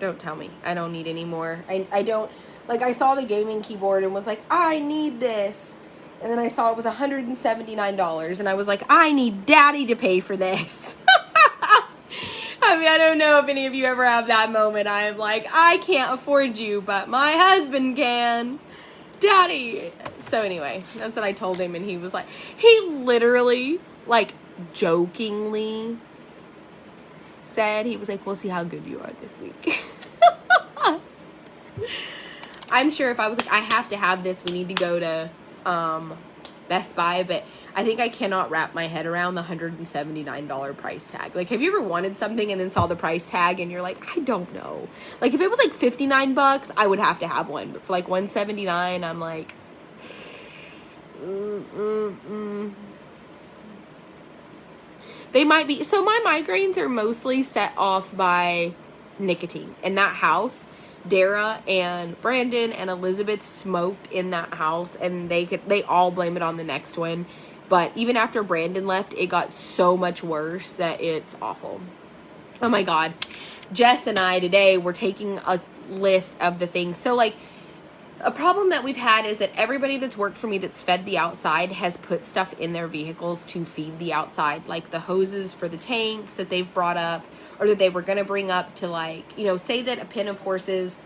Don't tell me. I don't need any more. I don't, like, I saw the gaming keyboard and was like, I need this. And then I saw it was $179 and I was like, I need daddy to pay for this. I mean, I don't know if any of you ever have that moment. I'm like, I can't afford you, but my husband can. Daddy. So anyway, that's what I told him, and he was like, he literally, like, jokingly said, he was like, we'll see how good you are this week. I'm sure if I was like, I have to have this, we need to go to Best Buy, but I think I cannot wrap my head around the $179 price tag. Like, have you ever wanted something and then saw the price tag and you're like, I don't know. Like, if it was like $59, I would have to have one. But for like $179, I'm like, They might be. So my migraines are mostly set off by nicotine. In that house, Dara and Brandon and Elizabeth smoked in that house, and they all blame it on the next one. But even after Brandon left, it got so much worse that it's awful. Oh my God. Jess and I today were taking a list of the things. So, like, a problem that we've had is that everybody that's worked for me that's fed the outside has put stuff in their vehicles to feed the outside. Like the hoses for the tanks that they've brought up, or that they were going to bring up to, like, you know, say that a pen of horses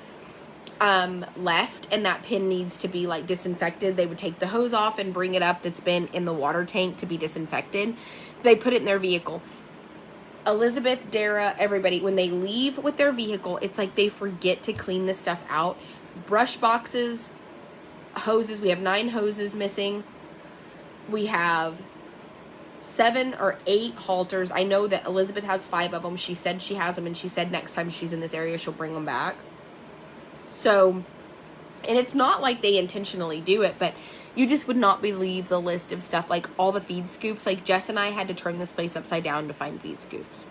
left and that pin needs to be, like, disinfected. They would take the hose off and bring it up that's been in the water tank to be disinfected. So they put it in their vehicle. Elizabeth, Dara, everybody, when they leave with their vehicle, it's like they forget to clean this stuff out. Brush boxes, hoses. We have 9 hoses missing. We have 7 or 8 halters. I know that Elizabeth has 5 of them. She said she has them, and she said next time she's in this area, she'll bring them back. So, and it's not like they intentionally do it, but you just would not believe the list of stuff, like all the feed scoops. Like, Jess and I had to turn this place upside down to find feed scoops.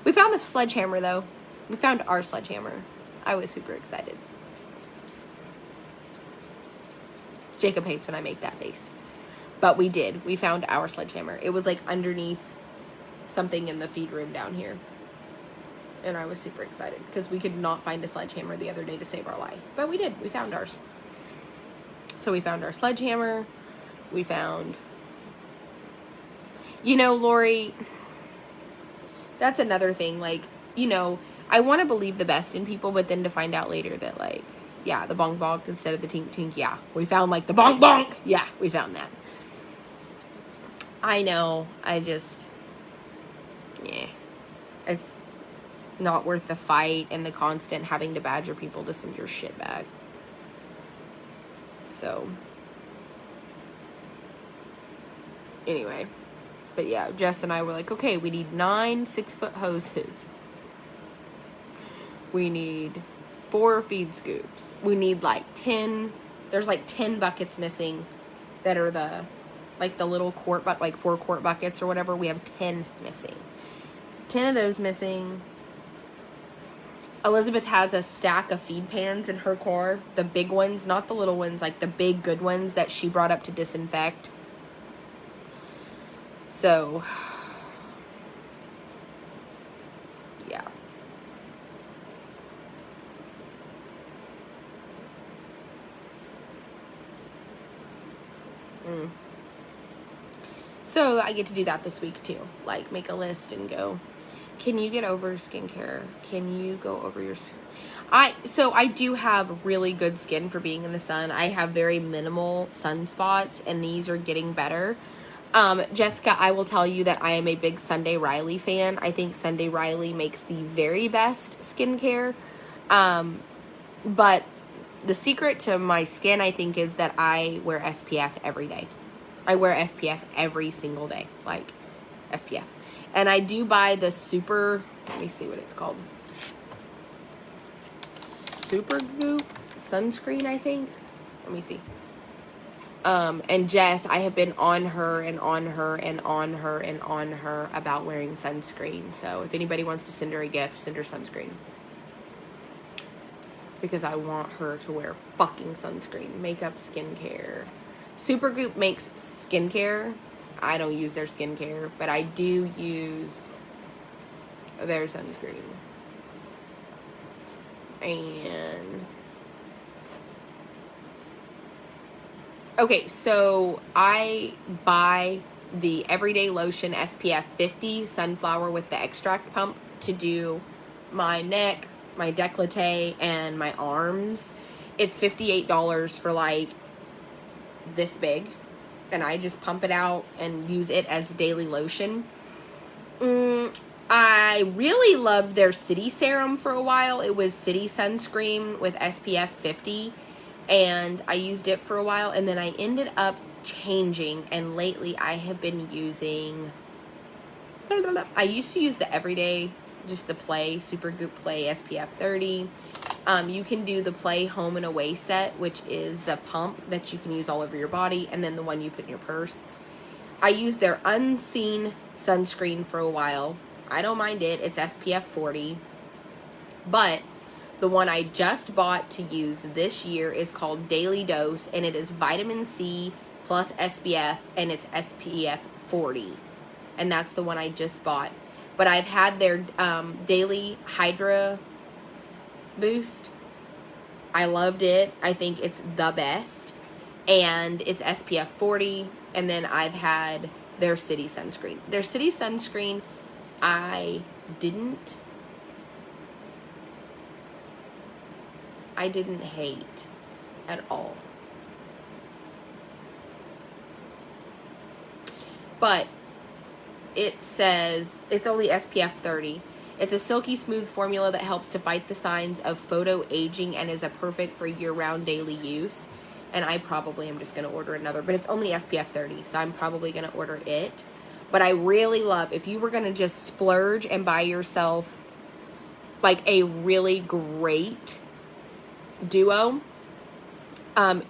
We found the sledgehammer, though. We found our sledgehammer. I was super excited. Jacob hates when I make that face. But we did. We found our sledgehammer. It was, like, underneath something in the feed room down here. And I was super excited because we could not find a sledgehammer the other day to save our life. But we did. We found ours. So we found our sledgehammer. We found... You know, Lori, that's another thing. Like, you know, I want to believe the best in people, but then to find out later that, like, yeah, the bonk bonk instead of the tink tink, yeah. We found, like, the bonk bonk. Yeah, we found that. I know. I just... Yeah. It's not worth the fight and the constant having to badger people to send your shit back. So, anyway, but yeah, Jess and I were like, okay, we need 9 6-foot hoses. We need 4 feed scoops. We need like 10, there's like 10 buckets missing that are the, like the little quart, like 4 quart buckets or whatever. We have 10 missing. 10 of those missing. Elizabeth has a stack of feed pans in her car. The big ones, not the little ones, like the big good ones that she brought up to disinfect. So, yeah. So I get to do that this week too. Like, make a list and go, can you get over skincare? Can you go over your... So I do have really good skin for being in the sun. I have very minimal sunspots, and these are getting better. Jessica, I will tell you that I am a big Sunday Riley fan. I think Sunday Riley makes the very best skincare. But the secret to my skin, I think, is that I wear SPF every day. I wear SPF every single day. Like, SPF. And I do buy the super, let me see what it's called. Super Goop sunscreen, I think. Let me see. And Jess, I have been on her and on her and on her and on her about wearing sunscreen. So if anybody wants to send her a gift, send her sunscreen. because I want her to wear fucking sunscreen. Makeup, skincare. Supergoop makes skincare. I don't use their skincare, but I do use their sunscreen. And okay, so I buy the Everyday Lotion SPF 50 Sunflower with the extract pump to do my neck, my décolleté, and my arms. It's $58 for like this big, and I just pump it out and use it as daily lotion. I really loved their City Serum for a while. It was City Sunscreen with SPF 50, and I used it for a while, and then I ended up changing, and lately I have been using, I used to use the Everyday, just the Play, Supergoop Play SPF 30. You can do the Play Home and Away set, which is the pump that you can use all over your body, and then the one you put in your purse. I used their Unseen sunscreen for a while. I don't mind it. It's SPF 40. But the one I just bought to use this year is called Daily Dose, and it is vitamin C plus SPF, and it's SPF 40. And that's the one I just bought. But I've had their Daily Hydra Boost. I loved it. I think it's the best. And it's SPF 40. And then I've had their City Sunscreen. Their City Sunscreen, I didn't hate at all. But it says it's only SPF 30. It's a silky smooth formula that helps to fight the signs of photo aging and is a perfect for year-round daily use. And I probably am just going to order another, but it's only SPF 30, so I'm probably going to order it. But I really love, if you were going to just splurge and buy yourself like a really great duo,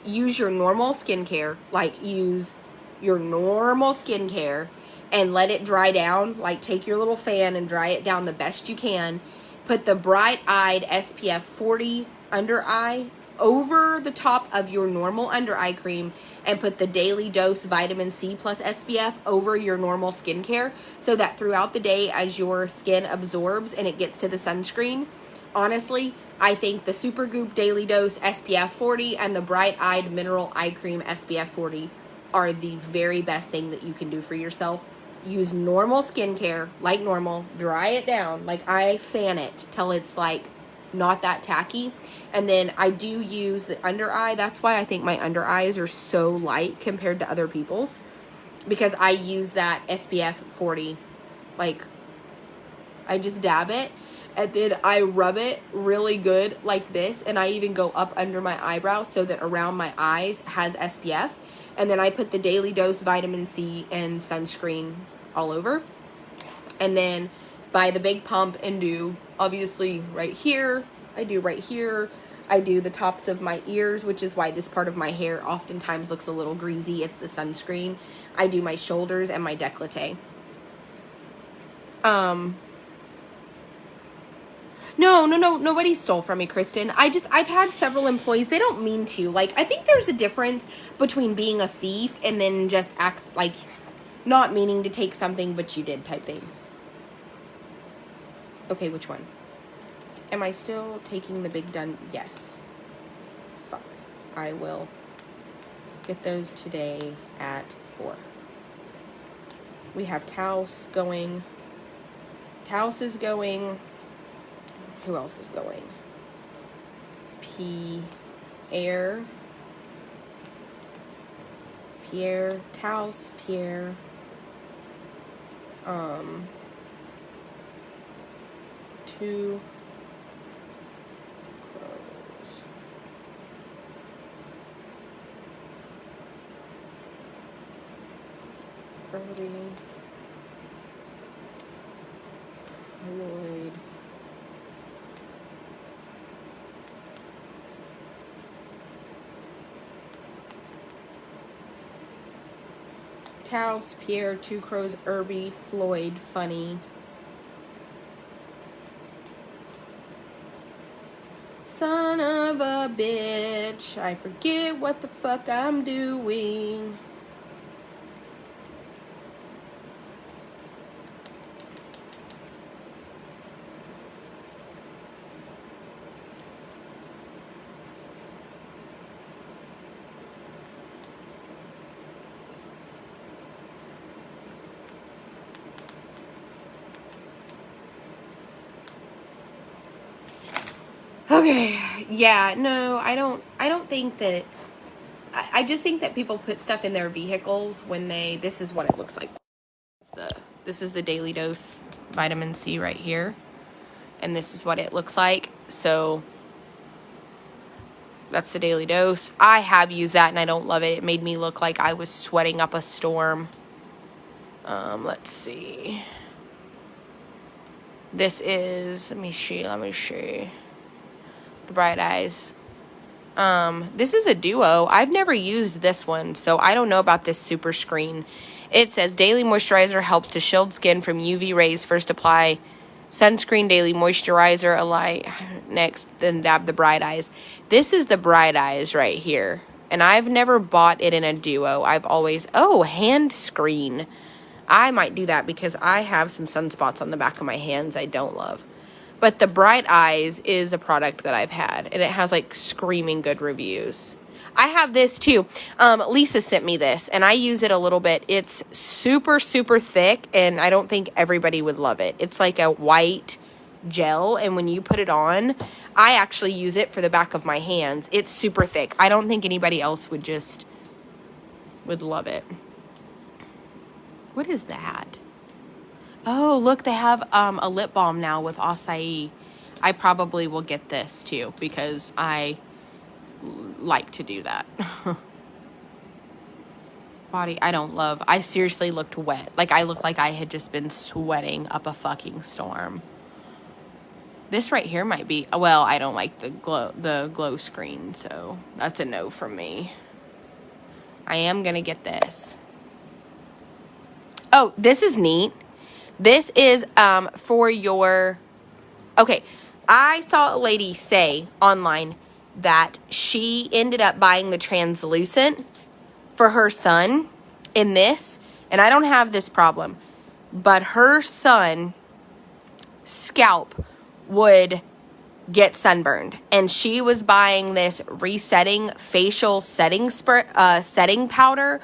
use your normal skincare, like use your normal skincare and let it dry down. Like take your little fan and dry it down the best you can. Put the Bright Eyed SPF 40 under eye over the top of your normal under eye cream, and put the Daily Dose Vitamin C plus SPF over your normal skincare, so that throughout the day as your skin absorbs and it gets to the sunscreen. Honestly, I think the Supergoop Daily Dose SPF 40 and the Bright Eyed Mineral Eye Cream SPF 40 are the very best thing that you can do for yourself. Use normal skincare like normal, dry it down, like I fan it till it's like not that tacky. And then I do use the under eye. That's why I think my under eyes are so light compared to other people's, because I use that SPF 40. Like I just dab it and then I rub it really good like this, and I even go up under my eyebrows so that around my eyes has SPF. And then I put the Daily Dose Vitamin C and sunscreen all over, and then buy the big pump and do obviously right here. I do right here. I do the tops of my ears, which is why this part of my hair oftentimes looks a little greasy. It's the sunscreen. I do my shoulders and my décolleté. No, nobody stole from me, Kristen. I've had several employees, they don't mean to. Like, I think there's a difference between being a thief and then just acts like not meaning to take something, but you did type thing. Okay, which one? Am I still taking the Big Done? Yes. Fuck. I will get those today at 4. We have Taos going. Taos is going. Who else is going? Pierre, Taos, Pierre. Two crows. Irby, Floyd. Taos, Pierre, Two Crows, Irby, Floyd, Funny. Son of of a bitch. I forget what the fuck I'm doing. Okay, yeah, no, I don't think that, I just think that people put stuff in their vehicles when this is what it looks like. This is the Daily Dose vitamin C right here, and this is what it looks like. So that's the Daily Dose. I have used that and I don't love it. It made me look like I was sweating up a storm. Let's see. This is, let me see. The Bright Eyes. This is a duo. I've never used this one, so I don't know about this super screen. It says daily moisturizer helps to shield skin from UV rays. First apply sunscreen, daily moisturizer, next, then dab the Bright Eyes. This is the Bright Eyes right here, and I've never bought it in a duo. I've always, hand screen. I might do that because I have some sunspots on the back of my hands I don't love. But the Bright Eyes is a product that I've had, and it has like screaming good reviews. I have this too. Lisa sent me this, and I use it a little bit. It's super, super thick, and I don't think everybody would love it. It's like a white gel, and when you put it on, I actually use it for the back of my hands. It's super thick. I don't think anybody else would love it. What is that? Oh, look, they have a lip balm now with acai. I probably will get this too because I like to do that. Body, I seriously looked wet. Like, I looked like I had just been sweating up a fucking storm. This right here might be, well, I don't like the glow screen, so that's a no from me. I am going to get this. Oh, this is neat. This is for your, okay, I saw a lady say online that she ended up buying the translucent for her son in this, and I don't have this problem, but her son scalp would get sunburned, and she was buying this resetting facial setting setting powder,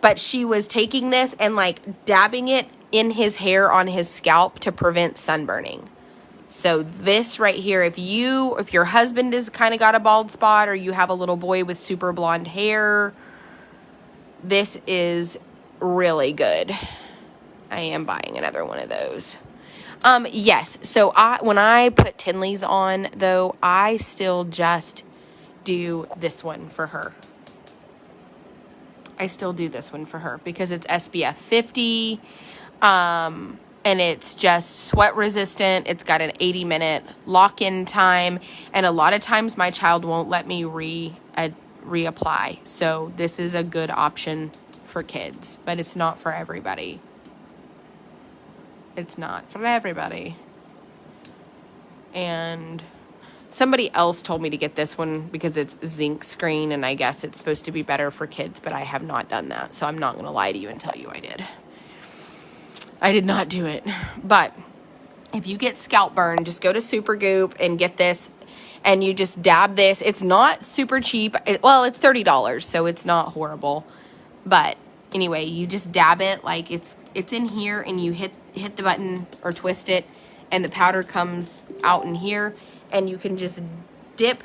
but she was taking this and like dabbing it in his hair on his scalp to prevent sunburning. So this right here, if your husband is kind of got a bald spot, or you have a little boy with super blonde hair, this is really good. I am buying another one of those. Yes, so when I put Tinley's on, though, I still just do this one for her. I still do this one for her because it's SPF 50, and it's just sweat resistant. It's got an 80-minute lock-in time, and a lot of times my child won't let me reapply. So this is a good option for kids, but it's not for everybody. It's not for everybody. And somebody else told me to get this one because it's zinc screen, and I guess it's supposed to be better for kids, but I have not done that. So I'm not going to lie to you and tell you I did. I did not do it. But if you get scalp burn, just go to Supergoop and get this, and you just dab this. It's not super cheap. Well, it's $30, so it's not horrible. But anyway, you just dab it like it's in here, and you hit the button or twist it, and the powder comes out in here, and you can just dip,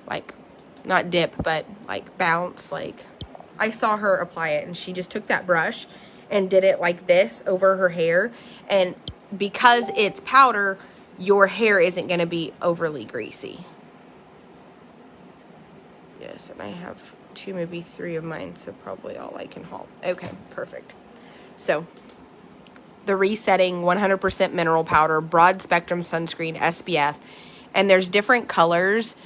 like, not dip, but like bounce. Like, I saw her apply it, and she just took that brush and did it like this over her hair, and because it's powder, your hair isn't going to be overly greasy. Yes, and I have 2, maybe 3 of mine, so probably all I can haul. Okay, perfect. So, the resetting 100% mineral powder, broad spectrum sunscreen, SPF, and there's different colors.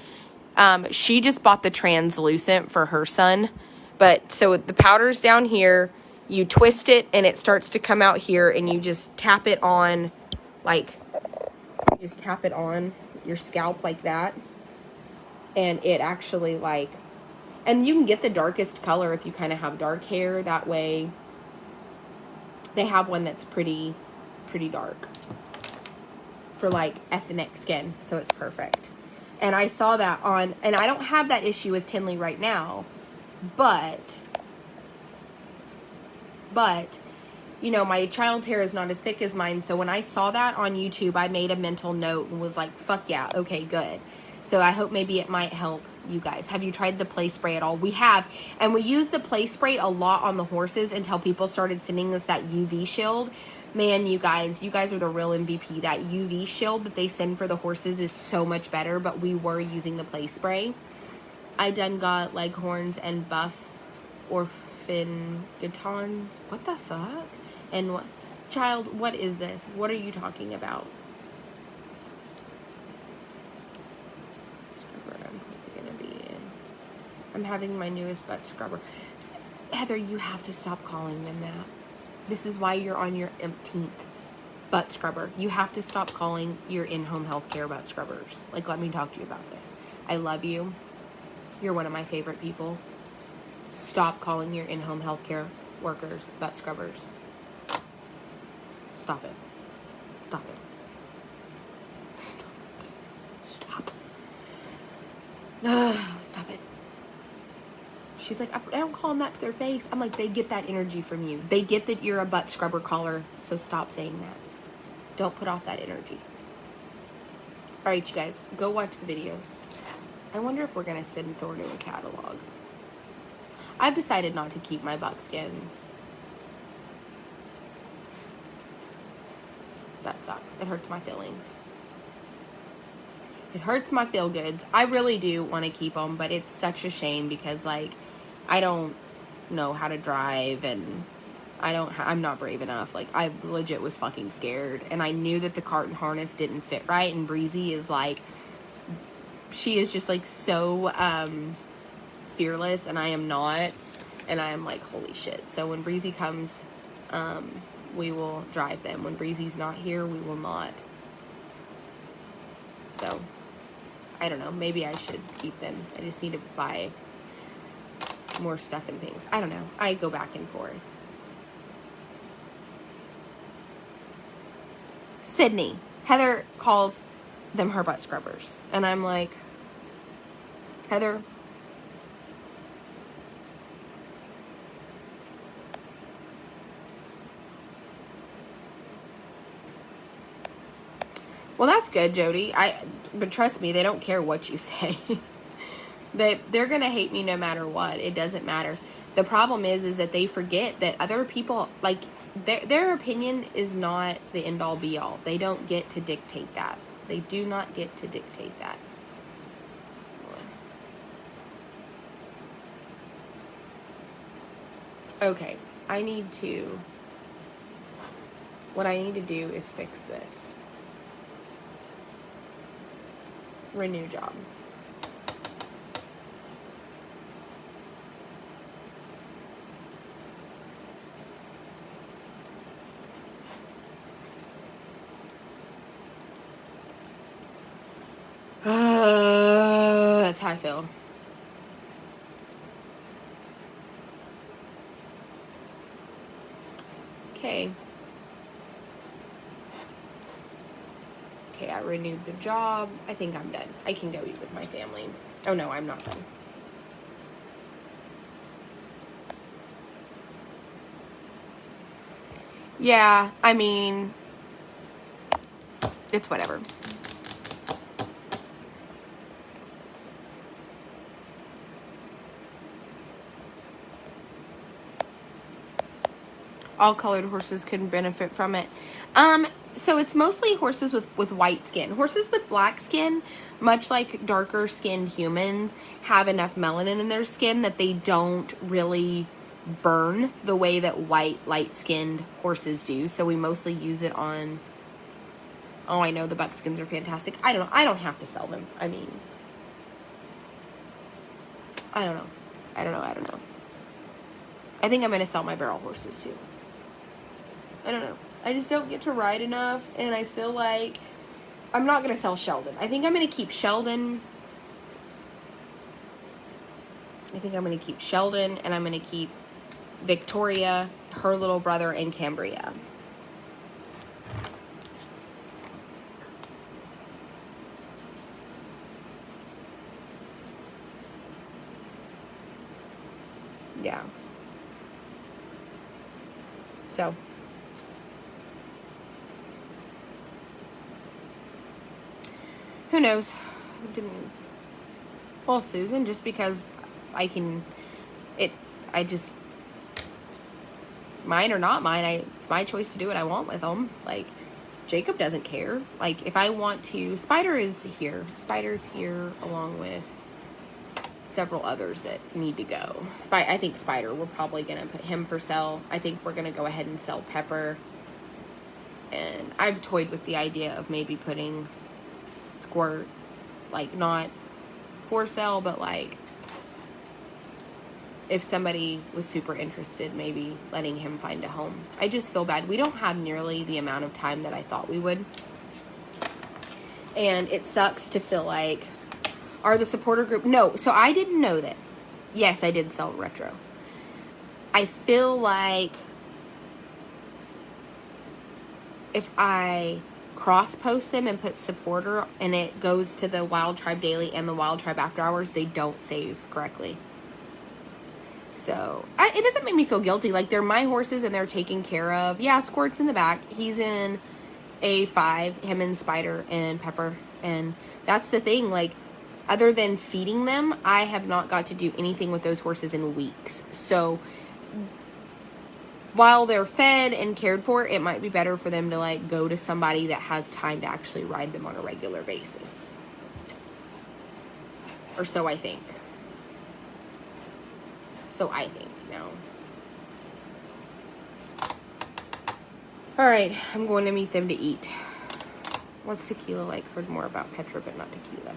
She just bought the translucent for her son, but so the powder's down here, you twist it, and it starts to come out here, and you just tap it on, like, just tap it on your scalp like that, and it actually like, and you can get the darkest color if you kind of have dark hair. That way, they have one that's pretty dark for like ethnic skin, so it's perfect. And I saw that on, and I don't have that issue with Tinley right now, but you know, my child's hair is not as thick as mine, so when I saw that on YouTube, I made a mental note and was like, fuck yeah, okay, good. So I hope maybe it might help you guys. Have you tried the play spray at all? We have, and we use the play spray a lot on the horses until people started sending us that UV shield. Man, you guys are the real MVP. That UV shield that they send for the horses is so much better, but we were using the play spray. I done got Leghorns and Buff Orphangatons. What the fuck? And what, child, what is this? What are you talking about? Scrubber, I'm probably gonna be in. I'm having my newest butt scrubber. Heather, you have to stop calling them that. This is why you're on your 18th butt scrubber. You have to stop calling your in-home healthcare butt scrubbers. Like, let me talk to you about this. I love you. You're one of my favorite people. Stop calling your in-home healthcare workers butt scrubbers. Stop it. Stop it. Stop it. Stop. Stop it. She's like, I don't call them that to their face. I'm like, they get that energy from you. They get that you're a butt scrubber caller, so stop saying that. Don't put off that energy. All right, you guys, go watch the videos. I wonder if we're going to send Thor to a catalog. I've decided not to keep my buckskins. That sucks. It hurts my feelings. It hurts my feel goods. I really do want to keep them, but it's such a shame because, like, I don't know how to drive, and I'm not brave enough. Like, I legit was fucking scared, and I knew that the cart and harness didn't fit right, and Breezy is like, she is just like so fearless, and I am not, and I am like, holy shit. So when Breezy comes, we will drive them. When Breezy's not here, we will not. So I don't know, maybe I should keep them. I just need to buy more stuff and things. I don't know. I go back and forth. Sydney. Heather calls them her butt scrubbers. And I'm like, Heather, well, that's good, Jody. But trust me, they don't care what you say. They're gonna hate me no matter what. It doesn't matter. The problem is that they forget that other people, like, their opinion is not the end all be all. They don't get to dictate that. They do not get to dictate that. Okay, what I need to do is fix this. Renew job. That's how I feel. Okay. Okay, I renewed the job. I think I'm done. I can go eat with my family. Oh no, I'm not done. Yeah, I mean, it's whatever. All colored horses can benefit from it. So it's mostly horses with white skin. Horses with black skin, much like darker skinned humans, have enough melanin in their skin that they don't really burn the way that white, light-skinned horses do. So we mostly use it on, oh, I know the buckskins are fantastic. I don't have to sell them. I mean, I don't know. I think I'm going to sell my barrel horses too. I don't know. I just don't get to ride enough, and I feel like I'm not going to sell Sheldon. I think I'm going to keep Sheldon. I think I'm going to keep Sheldon, and I'm going to keep Victoria, her little brother, and Cambria. Yeah. So. Who knows? Well, Susan, just because I can, mine or not mine, it's my choice to do what I want with them. Like, Jacob doesn't care. Like, if I want to, Spider is here. Spider's here along with several others that need to go. I think Spider, we're probably going to put him for sale. I think we're going to go ahead and sell Pepper. And I've toyed with the idea of maybe putting Squirt, like, not for sale, but like if somebody was super interested, maybe letting him find a home. I just feel bad. We don't have nearly the amount of time that I thought we would. And it sucks to feel like, are the supporter group... No, so I didn't know this. Yes, I did sell Retro. I feel like if I cross-post them and put supporter and it goes to the Wild Tribe Daily and the Wild Tribe After Hours, they don't save correctly. So, it doesn't make me feel guilty. Like, they're my horses and they're taken care of. Yeah, Squirt's in the back. He's in A5, him and Spider and Pepper. And that's the thing, like, other than feeding them, I have not got to do anything with those horses in weeks. So, while they're fed and cared for, it might be better for them to, like, go to somebody that has time to actually ride them on a regular basis. Or so I think. No. Alright, I'm going to meet them to eat. What's Tequila like? Heard more about Petra, but not Tequila.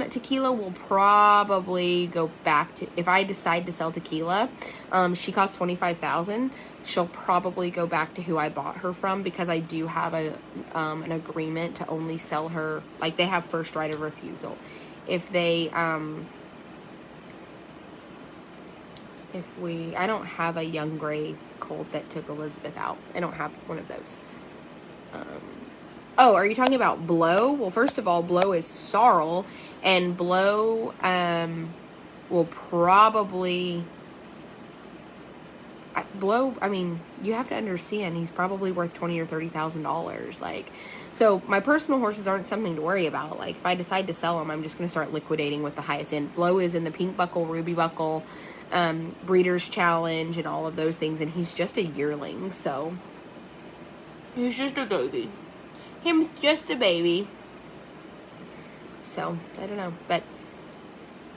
Tequila will probably go back to, if I decide to sell Tequila, she costs $25,000. She'll probably go back to who I bought her from, because I do have an agreement to only sell her, like, they have first right of refusal. If they, I don't have a young gray colt that took Elizabeth out. I don't have one of those. Oh, are you talking about Blow? Well, first of all, Blow is sorrel, and Blow will probably... Blow, I mean, you have to understand, he's probably worth $20,000 or $30,000. Like, so my personal horses aren't something to worry about. Like, if I decide to sell them, I'm just going to start liquidating with the highest end. Blow is in the Pink Buckle, Ruby Buckle, Breeders' Challenge, and all of those things, and he's just a yearling, so he's just a baby. Him's just a baby. So, I don't know, but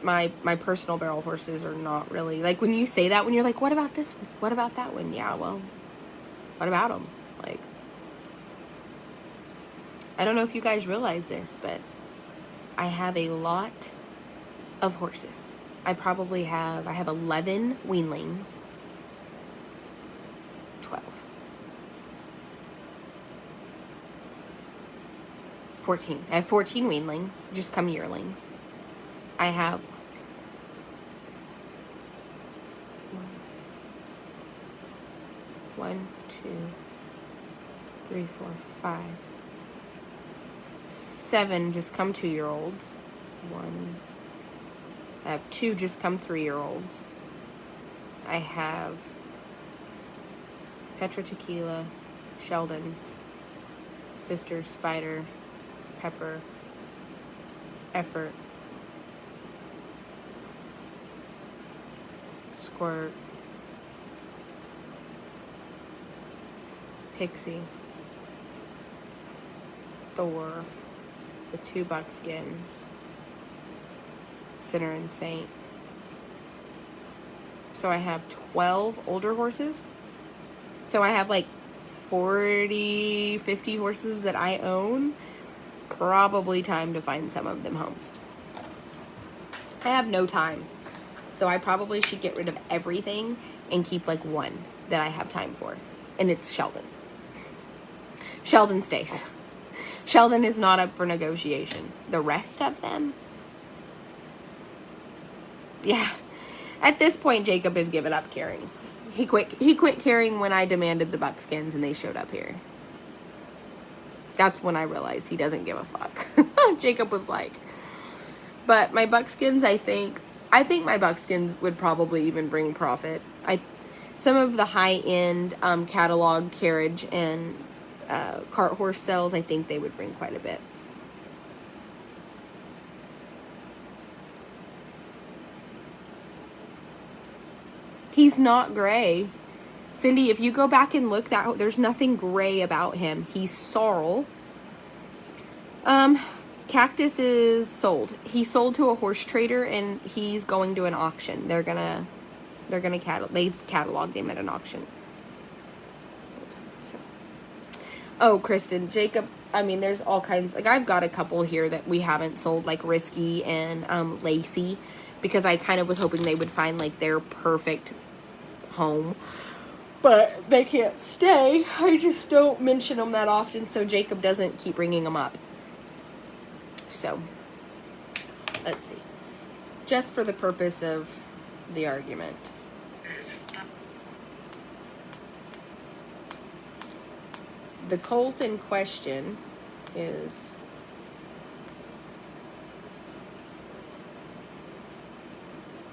my personal barrel horses are not really, like, when you say that, when you're like, what about this one? What about that one? Yeah, well, what about them? Like, I don't know if you guys realize this, but I have a lot of horses. I have 11 weanlings. 12. 14. I have 14 weanlings, just come yearlings. I have 1, 2, 3, 4, 5, 7 just come 2-year-olds. I have 2 just come 3-year-olds. I have Petra, Tequila, Sheldon, Sister, Spider, Pepper, Effort, Squirt, Pixie, Thor, the 2 Buckskins, Sinner and Saint. So I have 12 older horses. So I have like 40, 50 horses that I own. Probably time to find some of them homes. I have no time. So I probably should get rid of everything and keep like one that I have time for. And it's Sheldon. Sheldon stays. Sheldon is not up for negotiation. The rest of them? Yeah. At this point, Jacob has given up caring. He quit caring when I demanded the buckskins and they showed up here. That's when I realized he doesn't give a fuck. Jacob was like, but my buckskins, I think my buckskins would probably even bring profit. Some of the high-end catalog carriage and cart horse sales, I think they would bring quite a bit. He's not gray. Cindy, if you go back and look, there's nothing gray about him. He's sorrel. Cactus is sold. He sold to a horse trader and he's going to an auction. They've cataloged him at an auction. So. Oh, Kristen, Jacob, I mean, there's all kinds, like I've got a couple here that we haven't sold, like Risky and Lacey, because I kind of was hoping they would find like their perfect home, but they can't stay. I just don't mention them that often, so Jacob doesn't keep bringing them up. So, let's see. Just for the purpose of the argument. The colt in question is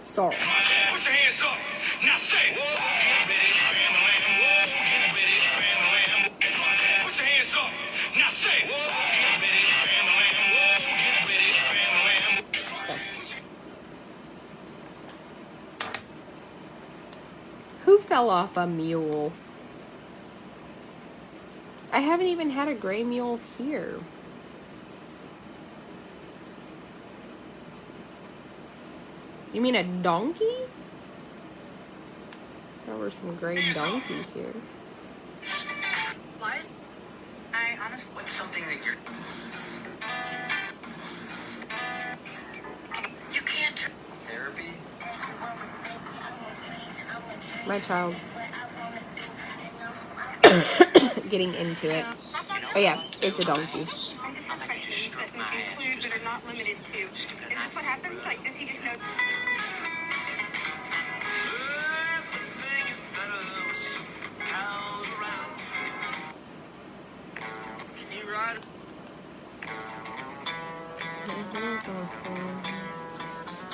sorrel.
Put your hands up. Now say. Put your hands up. Now say.
Who fell off a mule? I haven't even had a gray mule here. You mean a donkey? There were some gray donkeys here.
Why? I honestly.
What's something that you're...
You can't.
Therapy?
My child. Getting into it. Oh yeah, it's a donkey.
I just have questions that include but are not limited to. Is this what happens? Like, does he just know?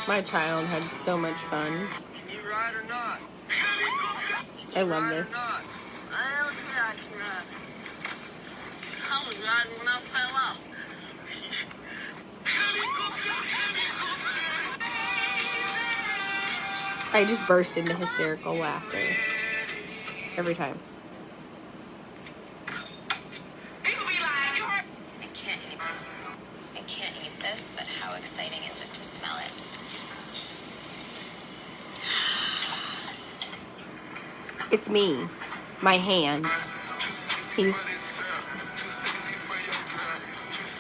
My child had so much fun.
Can you ride or not?
I love this.
Well, yeah, I can ride. I was riding when I fell off.
I just burst into hysterical laughter every time.
I can't eat this, but how exciting is it to smell it?
It's me, my hand.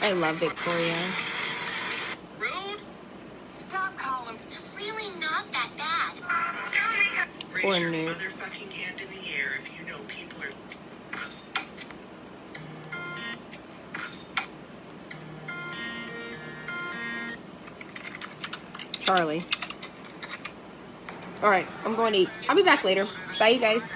I love Victoria.
Rude?
Stop, Colin. It's really not that bad.
Or
Raise your
new.
motherfucking hand in the air if you know people are...
Charlie. Alright, I'm going to eat. I'll be back later. Bye, you guys.